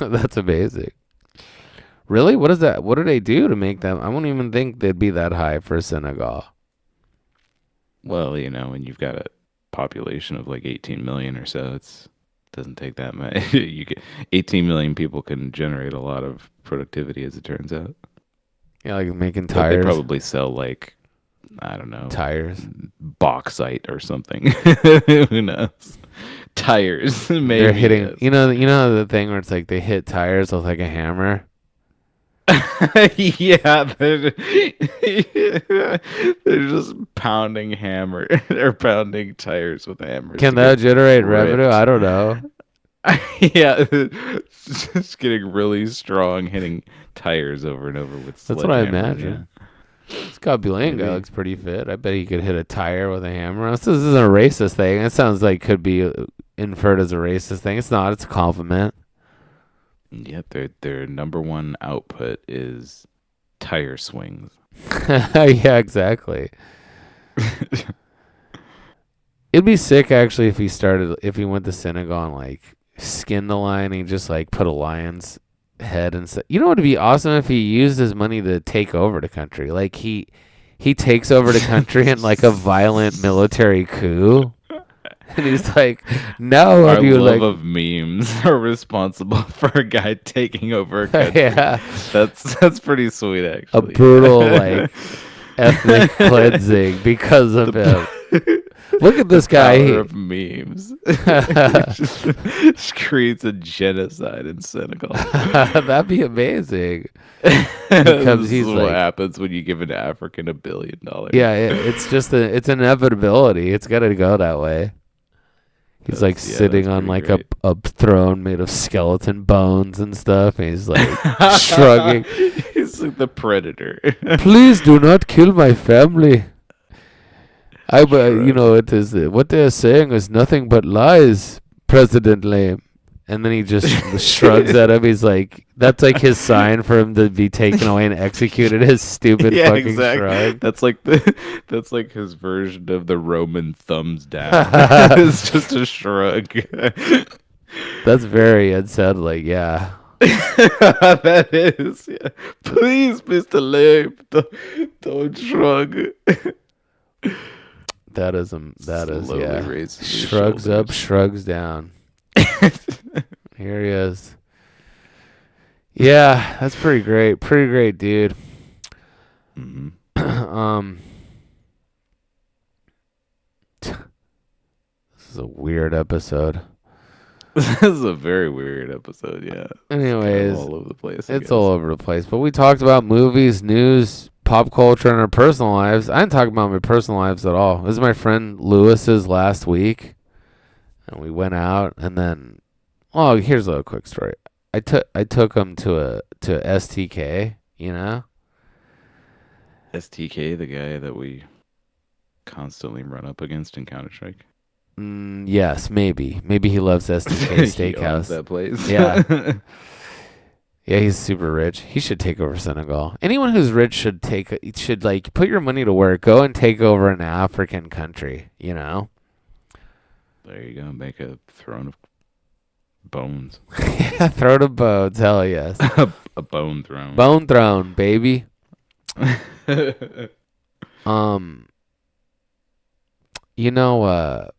That's amazing. Really? What is that? What do they do to make them? I wouldn't even think they'd be that high for Senegal. Well, when you've got a population of like 18 million or so, it doesn't take that much. 18 million people can generate a lot of productivity, as it turns out. Yeah, like making tires. But they probably sell like, I don't know, tires, bauxite or something. Who knows? Tires. Maybe they're hitting. Yes. The thing where it's like they hit tires with like a hammer. Yeah, they're just pounding hammer. They're pounding tires with hammers. Can that generate revenue? I don't know. Yeah, just getting really strong, hitting tires over and over with. That's what I imagine. Yeah. This Khalbe Lame guy looks pretty fit. I bet he could hit a tire with a hammer. This isn't a racist thing. It sounds like could be inferred as a racist thing. It's not. It's a compliment. Yep, their number one output is tire swings. Yeah, exactly. It'd be sick actually if he went to Senegal and like skinned the lion and just like put a lion's head and stuff. You know what would be awesome if he used his money to take over the country. Like he takes over the country in like a violent military coup. And he's like, "No, our love of memes are responsible for a guy taking over a country." Yeah, that's pretty sweet, actually. A brutal like ethnic cleansing because of him. Look at this guy. Power of memes. Just creates a genocide in Senegal. That'd be amazing. Because he's what happens when you give an African $1 billion. Yeah, it's just it's inevitability. It's got to go that way. He's like sitting on like a throne made of skeleton bones and stuff. And he's like shrugging. He's like the predator. Please do not kill my family. It is what they're saying is nothing but lies, President Lame. And then he just shrugs at him. He's like, that's like his sign for him to be taken away and executed. His stupid fucking shrug. That's like his version of the Roman thumbs down. It's just a shrug. That's very unsettling. Yeah. That is. Yeah. Please, Mr. Lame, don't shrug. That is yeah. Shrugs up, shrugs down. Here he is. Yeah, that's pretty great. Pretty great, dude. Mm-hmm. weird episode. This is a very weird episode, yeah. Anyways, all over the place. It's all over the place. But we talked about movies, news, pop culture, and our personal lives. I didn't talk about my personal lives at all. This is my friend Lewis's last week, and we went out. And then, oh, here's a little quick story. I took him to STK. You know, STK, the guy that we constantly run up against in Counter-Strike. Yes, maybe he loves STK Steakhouse. That place. Yeah. Yeah, he's super rich. He should take over Senegal. Anyone who's rich should like put your money to work. Go and take over an African country, you know? There you go. Make a throne of bones. Yeah, throne of bones. Hell yes. A bone throne. Bone throne, baby. You know,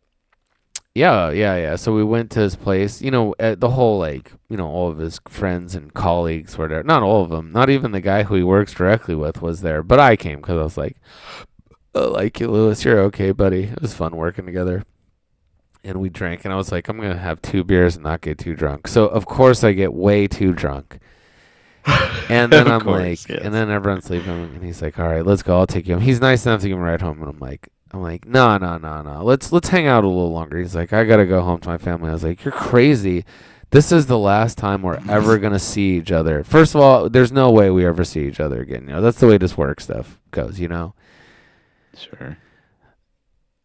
yeah. So we went to his place. You know, the whole, like, you know, all of his friends and colleagues were there. Not all of them. Not even the guy who he works directly with was there. But I came because I was like, I like you, Lewis. You're okay, buddy. It was fun working together. And we drank, and I was like, I'm going to have 2 beers and not get too drunk. So, of course, I get way too drunk. And then I'm like, yes. And then everyone's leaving, and he's like, all right, let's go. I'll take you home. He's nice enough to give me a ride home. And I'm like, no. Let's hang out a little longer. He's like, I got to go home to my family. I was like, you're crazy. This is the last time we're ever going to see each other. First of all, there's no way we ever see each other again. You know, that's the way this work stuff goes, you know? Sure.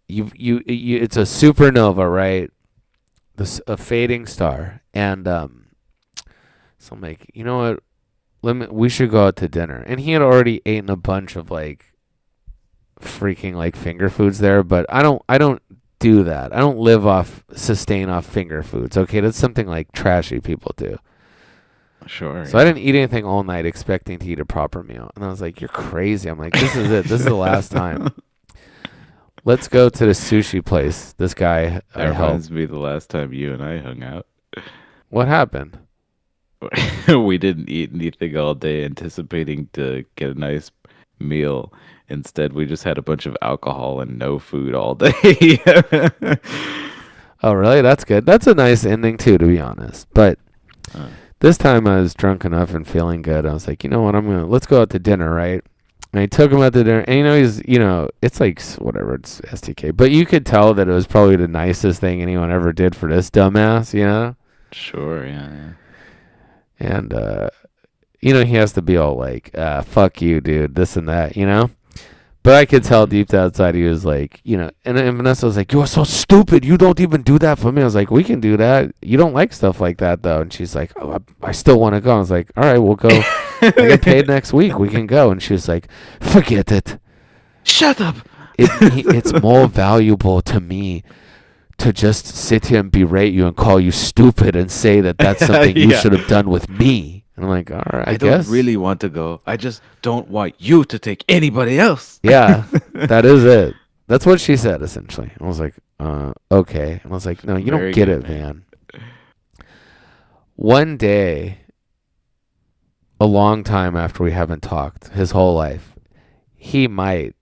You it's a supernova, right? A fading star. And so I'm like, you know what? We should go out to dinner. And he had already eaten a bunch of like freaking like finger foods there, but I don't do that. I don't sustain off finger foods. Okay, that's something like trashy people do. Sure. So yeah. I didn't eat anything all night expecting to eat a proper meal. And I was like, you're crazy. I'm like, this is it. This is the last time. Let's go to the sushi place. This guy that reminds me the last time you and I hung out. What happened? We didn't eat anything all day anticipating to get a nice meal. Instead, we just had a bunch of alcohol and no food all day. Oh, really? That's good. That's a nice ending, too, to be honest. But this time I was drunk enough and feeling good. I was like, you know what? Let's go out to dinner, right? And I took him out to dinner. And, it's like, whatever, it's STK. But you could tell that it was probably the nicest thing anyone ever did for this dumbass, you know? Sure, yeah. And, he has to be all like, fuck you, dude, this and that, you know? But I could tell deep outside he was like, and Vanessa was like, you're so stupid. You don't even do that for me. I was like, we can do that. You don't like stuff like that, though. And she's like, oh, I still want to go. I was like, all right, we'll go. I get paid next week. We can go. And she was like, forget it. Shut up. It's more valuable to me to just sit here and berate you and call you stupid and say that that's something you should have done with me. And I'm like, all right, I guess. Don't really want to go. I just don't want you to take anybody else. Yeah, that is it. That's what she said, essentially. I was like, okay. And I was like, no, you don't get it, man. One day, a long time after we haven't talked, his whole life, he might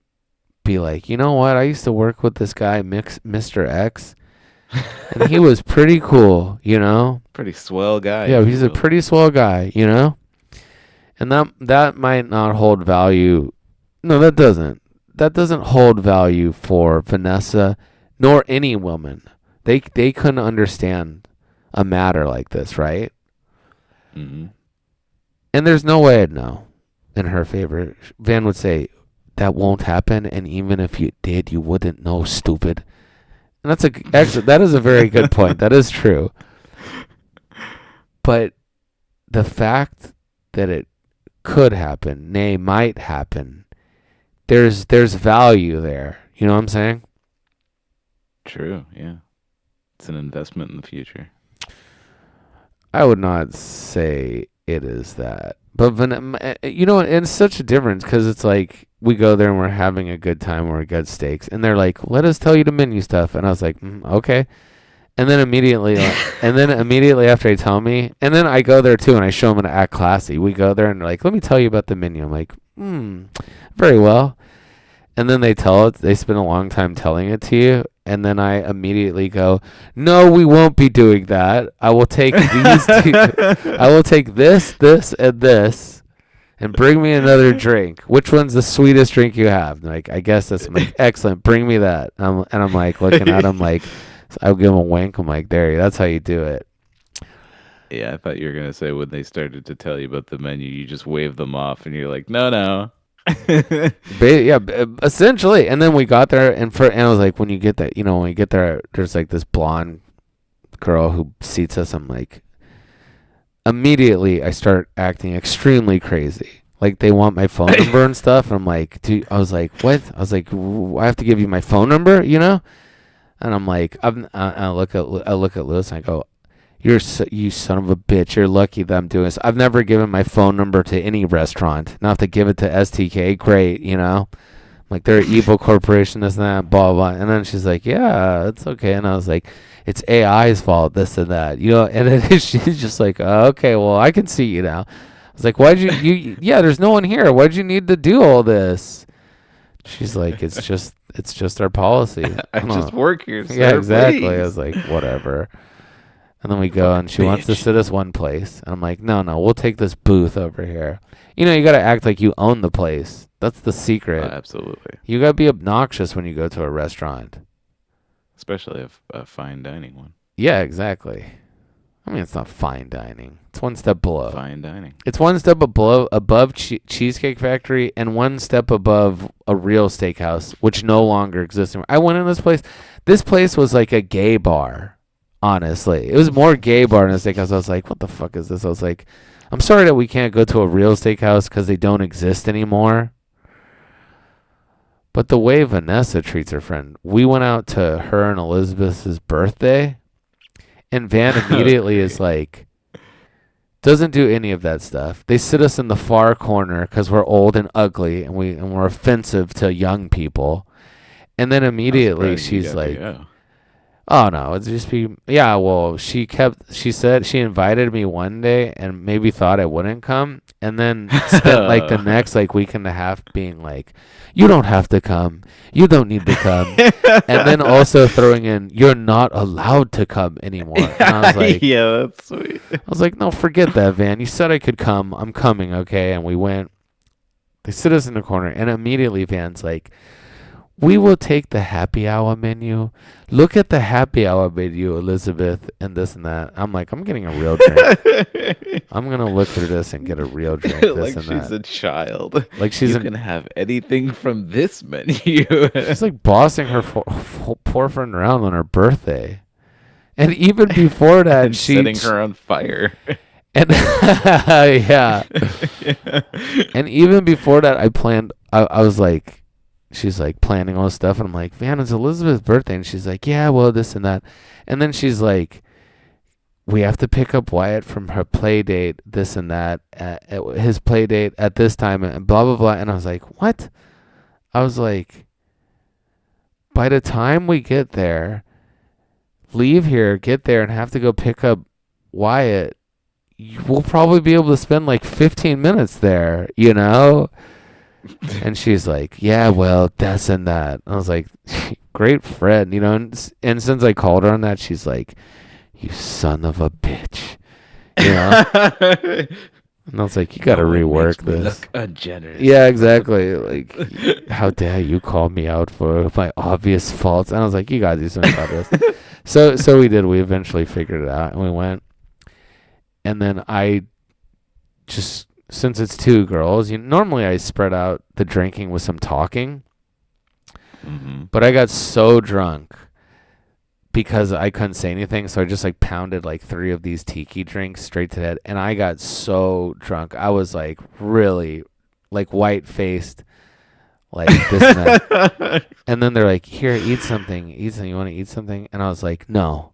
be like, you know what? I used to work with this guy, Mr.X, and he was pretty cool, you know? Pretty swell guy. Yeah, he's a pretty swell guy, you know? And that might not hold value. No, that doesn't. That doesn't hold value for Vanessa nor any woman. They couldn't understand a matter like this, right? Mm-hmm. And there's no way I'd know in her favor. Van would say, that won't happen, and even if you did, you wouldn't know, stupid. And that is a very good point. That is true. But the fact that it could happen, nay, might happen, there's value there. You know what I'm saying? True, yeah. It's an investment in the future. I would not say it is that. But, it's such a difference because it's like we go there and we're having a good time, we're good steaks, and they're like, let us tell you the menu stuff. And I was like, okay. And then immediately after they tell me, and then I go there too and I show them how to act classy. We go there and they're like, let me tell you about the menu. I'm like, very well. and then they tell it. They spend a long time telling it to you, and then I immediately go, "No, we won't be doing that. I will take these two. I will take this, and this, and bring me another drink. Which one's the sweetest drink you have?" And like, I guess that's. I'm like, excellent. Bring me that. And I'm like looking at him like, I'll give him a wink. I'm like, there. That's how you do it. Yeah, I thought you were gonna say when they started to tell you about the menu, you just waved them off, and you're like, no. Yeah, essentially. And then we got there, and I was like, when you get that, when you get there, there's like this blonde girl who seats us. I'm like, immediately I start acting extremely crazy. Like they want my phone number and stuff. And I'm like, dude, I was like, what? I was like, I have to give you my phone number, And I'm like, I look at Lewis and I go, you son of a bitch. You're lucky that I'm doing this. I've never given my phone number to any restaurant. Now I have to give it to STK. Great, I'm like, they're an evil corporation, this and that, blah, blah. And then she's like, yeah, it's okay. And I was like, it's AI's fault, this and that, And then she's just like, oh, okay, well, I can see you now. I was like, why'd you yeah, there's no one here. Why'd you need to do all this? She's like, it's just our policy. I just work here, sir, yeah, exactly. Please. I was like, whatever. And then we go, and she wants to sit us one place. And I'm like, no, we'll take this booth over here. You got to act like you own the place. That's the secret. Absolutely. You got to be obnoxious when you go to a restaurant. Especially a fine dining one. Yeah, exactly. I mean, it's not fine dining. It's one step below. Fine dining. It's one step above Cheesecake Factory and one step above a real steakhouse, which no longer exists anymore. I went in this place. This place was like a gay bar. Honestly, it was more gay bar than a steakhouse. I was like, what the fuck is this? I was like, I'm sorry that we can't go to a real steakhouse because they don't exist anymore. But the way Vanessa treats her friend, we went out to her and Elizabeth's birthday, and Van immediately is like, doesn't do any of that stuff. They sit us in the far corner because we're old and ugly, and we're offensive to young people. And then immediately she's like, oh no, it'd just be, yeah, well, she said she invited me one day and maybe thought I wouldn't come, and then spent like the next like week and a half being like, you don't have to come, you don't need to come, and then also throwing in, you're not allowed to come anymore. And I was like, yeah, that's sweet. I was like, no, forget that, Van. You said I could come. I'm coming, okay? And we went. They sit us in the corner, and immediately Van's like, we will take the happy hour menu. Look at the happy hour menu, Elizabeth, and this and that. I'm like, I'm getting a real drink. I'm going to look through this and get a real drink. This like and she's that. A child. Like you can have anything from this menu. She's like bossing her poor friend around on her birthday. And even before that, and setting her on fire. And yeah. And even before that, I was like, she's like planning all this stuff, and I'm like, man, it's Elizabeth's birthday, and she's like, yeah, well, this and that, and then she's like, we have to pick up Wyatt from her play date, this and that, at his play date at this time, and blah blah blah. And I was like, what? I was like, by the time we get there, leave here, get there, and have to go pick up Wyatt, we'll probably be able to spend like 15 minutes there, And she's like, yeah, well, this and that. I was like, great friend, and since I called her on that, she's like, you son of a bitch, And I was like, you got to rework this. Look ungenerous. Yeah, exactly. Like, how dare you call me out for my obvious faults? And I was like, you got to do something about this. So we did. We eventually figured it out, and we went. And then I just, since it's two girls, normally I spread out the drinking with some talking. Mm-hmm. But I got so drunk because I couldn't say anything, so I just like pounded like 3 of these tiki drinks straight to the head, and I got so drunk. I was like really like white-faced, like this and that. And then they're like, here, eat something. You want to eat something? And I was like, no.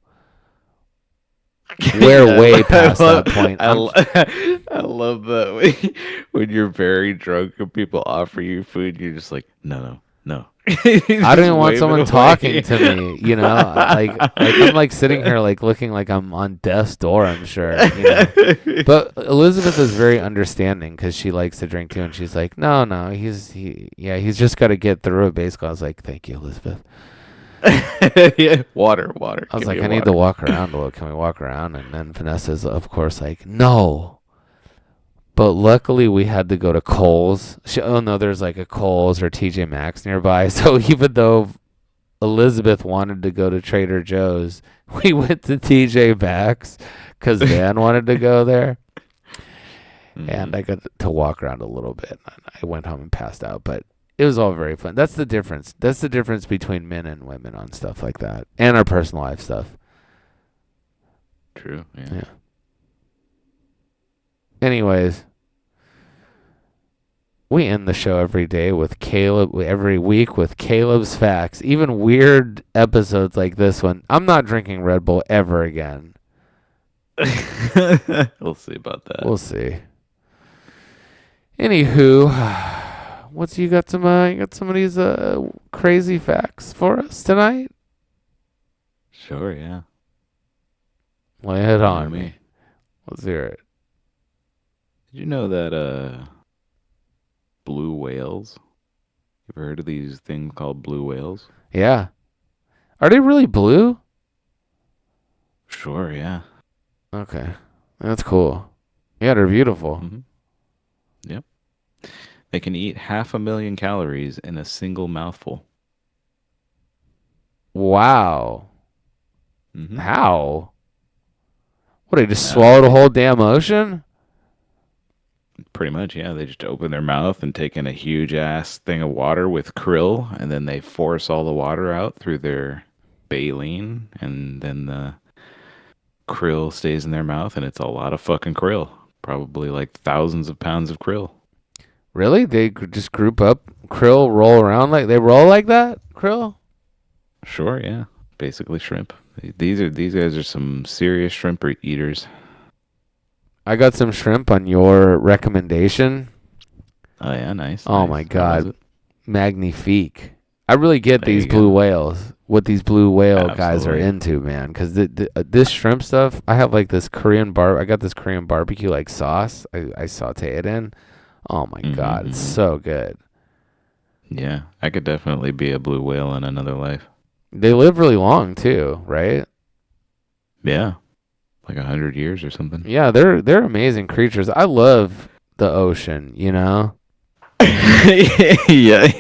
We're way past that point. I love that when you're very drunk and people offer you food, you're just like, no, No. I don't even want someone talking to me, you know, like I'm like sitting here like looking like I'm on death's door, I'm sure, you know. But Elizabeth is very understanding because she likes to drink too, and she's like, no, he's just got to get through it. Basically, I was like, thank you, Elizabeth. Yeah, water. I was like, I need to walk around a little. Can we walk around? And then Vanessa's, of course, like, no. But luckily, we had to go to Kohl's. There's like a Kohl's or TJ Maxx nearby. So even though Elizabeth wanted to go to Trader Joe's, we went to TJ Maxx because Van wanted to go there. And I got to walk around a little bit. I went home and passed out, but it was all very fun. That's the difference. That's the difference between men and women on stuff like that and our personal life stuff. True. Yeah. Anyways, we end the show every day with Kaleb, every week with Kaleb's facts. Even weird episodes like this one. I'm not drinking Red Bull ever again. We'll see about that. We'll see. Anywho, you got some of these crazy facts for us tonight? Sure, yeah. Lay it on me. Let's hear it. Did you know that blue whales? You ever heard of these things called blue whales? Yeah. Are they really blue? Sure, yeah. Okay. That's cool. Yeah, they're beautiful. Mm-hmm. Yep. They can eat 500,000 calories in a single mouthful. Wow. Mm-hmm. How? What, they just swallow the whole damn ocean? Pretty much, yeah. They just open their mouth and take in a huge ass thing of water with krill, and then they force all the water out through their baleen, and then the krill stays in their mouth, and it's a lot of fucking krill. Probably like thousands of pounds of krill. Really? They just group up krill, roll around like they roll like that? Krill? Sure, yeah. Basically shrimp. These guys are some serious shrimp eaters. I got some shrimp on your recommendation. Oh yeah, nice. Oh nice. my god, magnifique! I really get There these you blue go. whales. What these blue whale guys are Absolutely. into, man. Because this shrimp stuff, I have like this I got this Korean barbecue like sauce. I saute it in. Oh my god, it's so good. Yeah, I could definitely be a blue whale in another life. They live really long too, right? Yeah, like 100 years or something. Yeah, they're amazing creatures. I love the ocean. You know. yeah.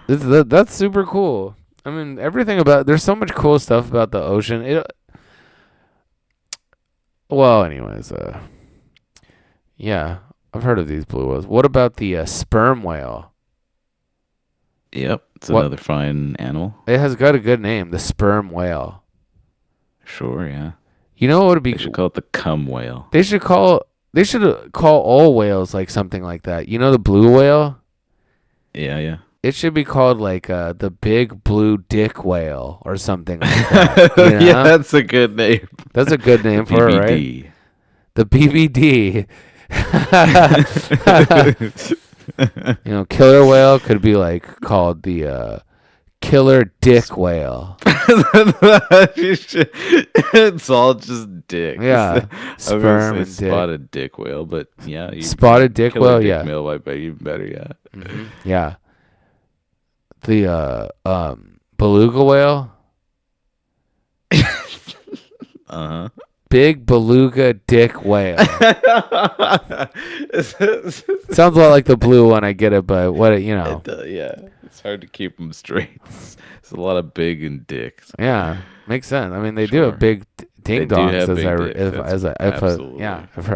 That's super cool. I mean, everything about there's so much cool stuff about the ocean. Well, anyways, yeah, I've heard of these blue whales. What about the sperm whale? Yep, it's another fine animal. It has got a good name, the sperm whale. Sure, yeah. You know what would be? They should call it the cum whale. They should call all whales like something like that. You know the blue whale? Yeah. It should be called like the big blue dick whale or something like that. You know? Yeah, that's a good name. That's a good name for it, right? The BBD. You know, killer whale could be like called the killer dick whale. It's all just dicks. Yeah, sperm and dick. Spotted dick whale, but yeah, spotted dick whale. Dick Yeah, whale might be even better. Yeah. Mm-hmm. Yeah. The beluga whale. Uh-huh. Big beluga dick whale. Sounds a lot like the blue one. I get it, but Yeah, it's hard to keep them straight. It's a lot of big and dicks. Yeah, makes sense. I mean, they do have big ding dongs.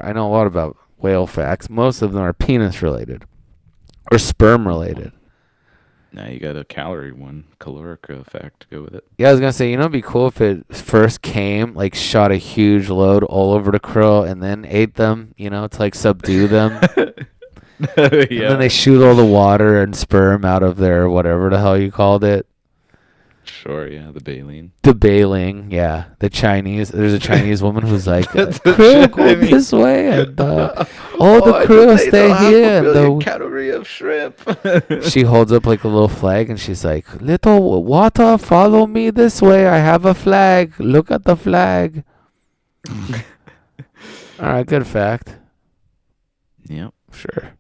I know a lot about whale facts. Most of them are penis related or sperm related. Now you got a caloric effect to go with it. Yeah, I was gonna say, it'd be cool if it first came, like shot a huge load all over the krill and then ate them, to like subdue them. Yeah. And then they shoot all the water and sperm out of their whatever the hell you called it. Sure, yeah, the baleen. The bailing, yeah. There's a Chinese woman who's like, crew, go this way, and all the crew stay here. And the calorie of shrimp. she holds up like a little flag, and she's like, little water, follow me this way. I have a flag. Look at the flag. All right, good fact. Yep. Sure.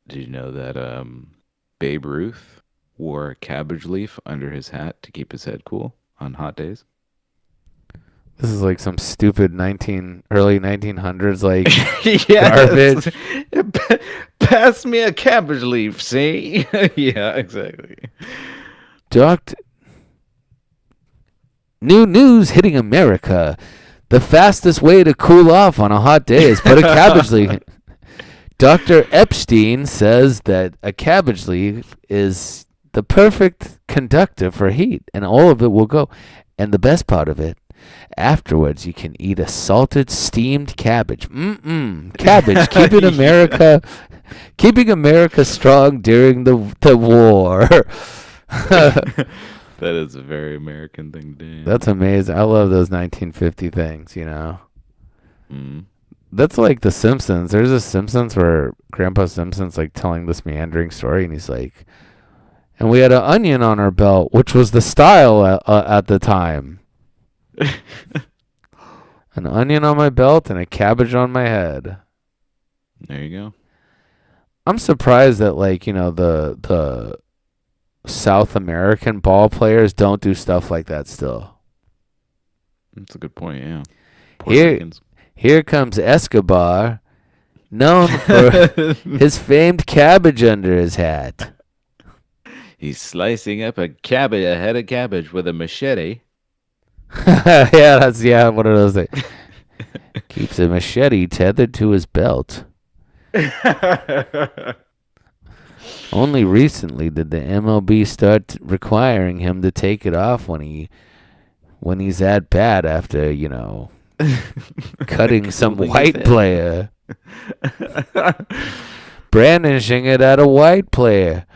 Did you know that Babe Ruth wore a cabbage leaf under his hat to keep his head cool on hot days? This is like some stupid early 1900s like garbage. Pass me a cabbage leaf, see? Yeah, exactly. New news hitting America. The fastest way to cool off on a hot day is put a cabbage leaf. Dr. Epstein says that a cabbage leaf is the perfect conductor for heat, and all of it will go. And the best part of it, afterwards you can eat a salted, steamed cabbage. Cabbage, keeping America strong during the war. That is a very American thing to do. That's amazing. I love those 1950 things, you know. That's like The Simpsons. There's a Simpsons where Grandpa Simpson's like telling this meandering story, and he's like, and we had an onion on our belt, which was the style at the time. An onion on my belt and a cabbage on my head. There you go. I'm surprised that, like, you know, the South American ball players don't do stuff like that still. That's a good point, yeah. Here comes Escobar, known for his famed cabbage under his hat. He's slicing up a head of cabbage with a machete. Yeah, one of those things. Keeps a machete tethered to his belt. Only recently did the MLB start requiring him to take it off when he's at bat after, you know, cutting some white player. Brandishing it at a white player.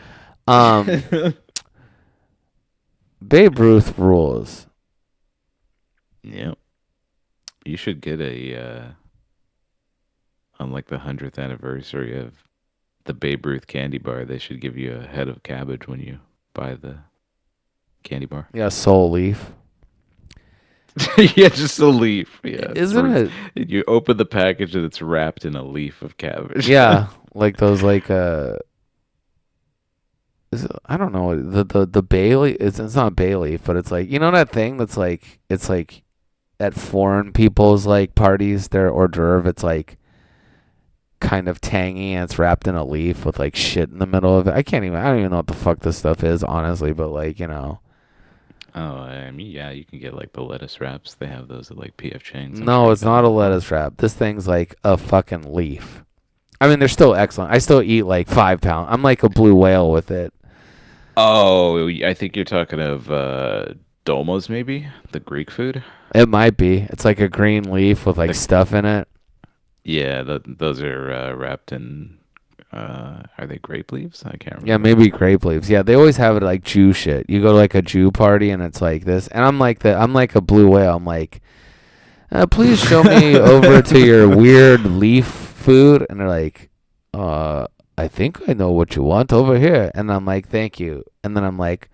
Babe Ruth rules. Yep. You should get on like the 100th anniversary of the Babe Ruth candy bar, they should give you a head of cabbage when you buy the candy bar. Yeah, soul leaf. Yeah, just a leaf. Yeah, isn't it? You open the package and it's wrapped in a leaf of cabbage. Yeah, like those like I don't know, the bay leaf. It's not bay leaf, but it's like, you know that thing that's like, it's like at foreign people's like parties, their hors d'oeuvre. It's like kind of tangy and it's wrapped in a leaf with like shit in the middle of it. I don't even know what the fuck this stuff is, honestly, but like, you know. Oh, I mean, yeah, you can get like the lettuce wraps. They have those at like PF Chang's. No, it's not a lettuce wrap. This thing's like a fucking leaf. I mean, they're still excellent. I still eat like 5 pounds. I'm like a blue whale with it. Oh, I think you're talking of dolmos, maybe? The Greek food? It might be. It's like a green leaf with like stuff in it. Yeah, those are wrapped in, are they grape leaves? I can't remember. Yeah, maybe grape leaves. Yeah, they always have it like Jew shit. You go to like a Jew party and it's like this. And I'm like a blue whale. I'm like, please show me over to your weird leaf food. And they're like, I think I know what you want over here. And I'm like, thank you. And then I'm like,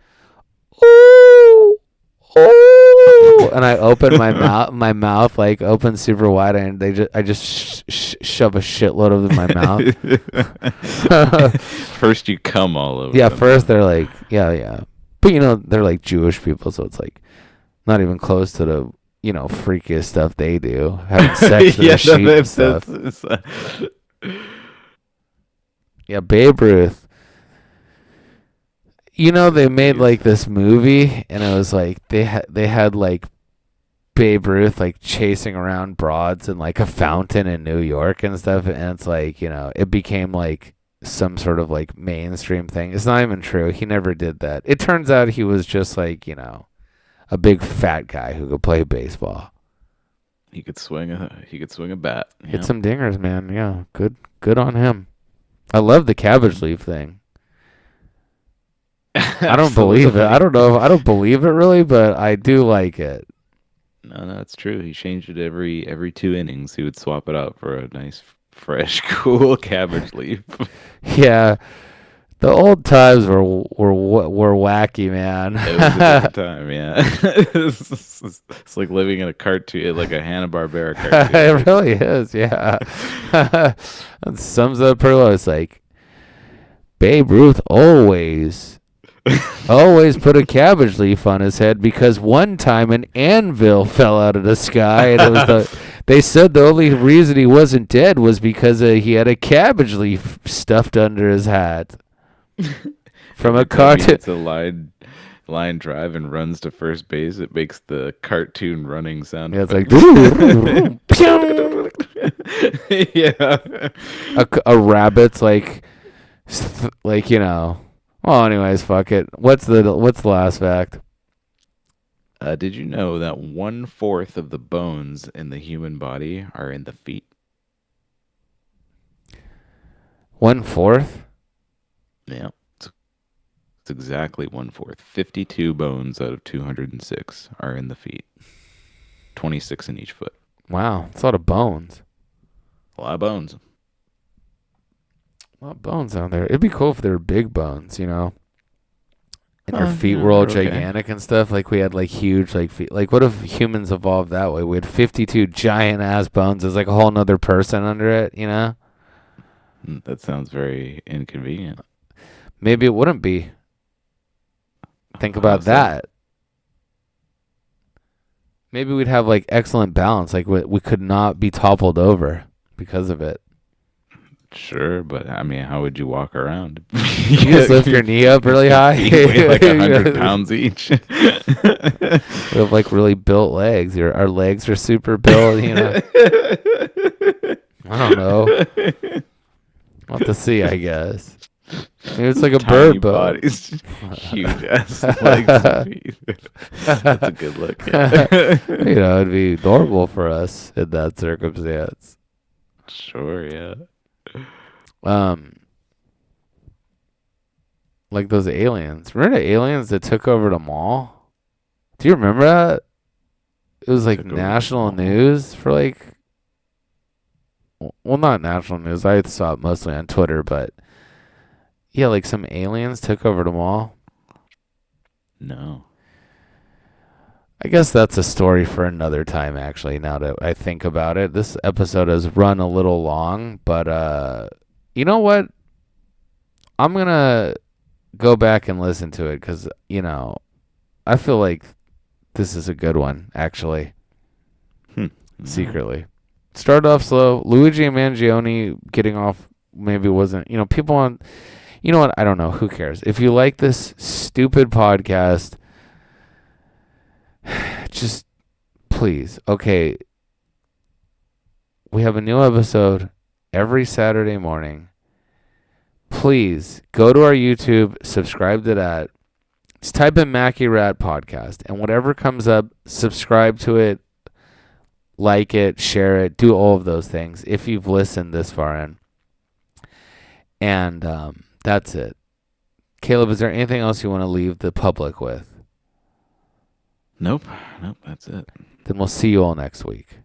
ooh. And I open my mouth like open super wide, and I just shove a shitload of it in my mouth. First you come all over. Yeah, first they're like, yeah, but you know they're like Jewish people, so it's like not even close to the, you know, freakiest stuff they do, having sex with a sheep and stuff. Yeah, Babe Ruth. You know, they made like this movie, and it was like they had like Babe Ruth like chasing around broads in like a fountain in New York and stuff, and it's like, you know, it became like some sort of like mainstream thing. It's not even true. He never did that. It turns out he was just like, you know, a big fat guy who could play baseball. He could swing a bat. Hit some dingers, man. Yeah, good on him. I love the cabbage leaf thing. I don't believe it. I don't know. I don't believe it really, but I do like it. No, it's true. He changed it every 2 innings. He would swap it out for a nice, fresh, cool cabbage leaf. Yeah, the old times were wacky, man. It was a different time, yeah. It's like living in a cartoon, like a Hanna-Barbera cartoon. It really is, yeah. That sums it up pretty well. It's like Babe Ruth always put a cabbage leaf on his head because one time an anvil fell out of the sky, and it was they said the only reason he wasn't dead was because he had a cabbage leaf stuffed under his hat. From a cartoon. It's a line drive and runs to first base. It makes the cartoon running sound. Yeah, it's like yeah. A rabbit's like Well, anyways, fuck it. What's the last fact? Did you know that 1/4 of the bones in the human body are in the feet? 1/4? Yeah. It's exactly 1/4. 52 bones out of 206 are in the feet. 26 in each foot. Wow, it's a lot of bones. A lot of bones. A lot of bones out there. It'd be cool if they were big bones, And our feet were all gigantic and stuff. Like we had like huge like feet. Like what if humans evolved that way? We had 52 giant ass bones. There's like a whole nother person under it, That sounds very inconvenient. Maybe it wouldn't be. Think about that. Maybe we'd have like excellent balance. Like we could not be toppled over because of it. Sure, but I mean, how would you walk around? You just lift your knee up really high. You weigh like 100 pounds each. We have like really built legs. Our legs are super built. I don't know. We'll have to see, I guess. Maybe it's like a bird boat. Huge ass legs and feet. That's a good look. Yeah. It'd be normal for us in that circumstance. Sure, yeah. Like those aliens. Remember the aliens that took over the mall? Do you remember that? It was like national news for like... Well, not national news. I saw it mostly on Twitter, but... Yeah, like some aliens took over the mall. No. I guess that's a story for another time, actually, now that I think about it. This episode has run a little long, but you know what? I'm going to go back and listen to it because, I feel like this is a good one, actually. Secretly. Started off slow. Luigi Mangione getting off maybe wasn't, people on... You know what? I don't know. Who cares? If you like this stupid podcast, just please. Okay. We have a new episode every Saturday morning. Please go to our YouTube, subscribe to that. Just type in Macky Rat Podcast, and whatever comes up, subscribe to it, like it, share it, do all of those things if you've listened this far in. And that's it. Kaleb, is there anything else you want to leave the public with? Nope, that's it. Then we'll see you all next week.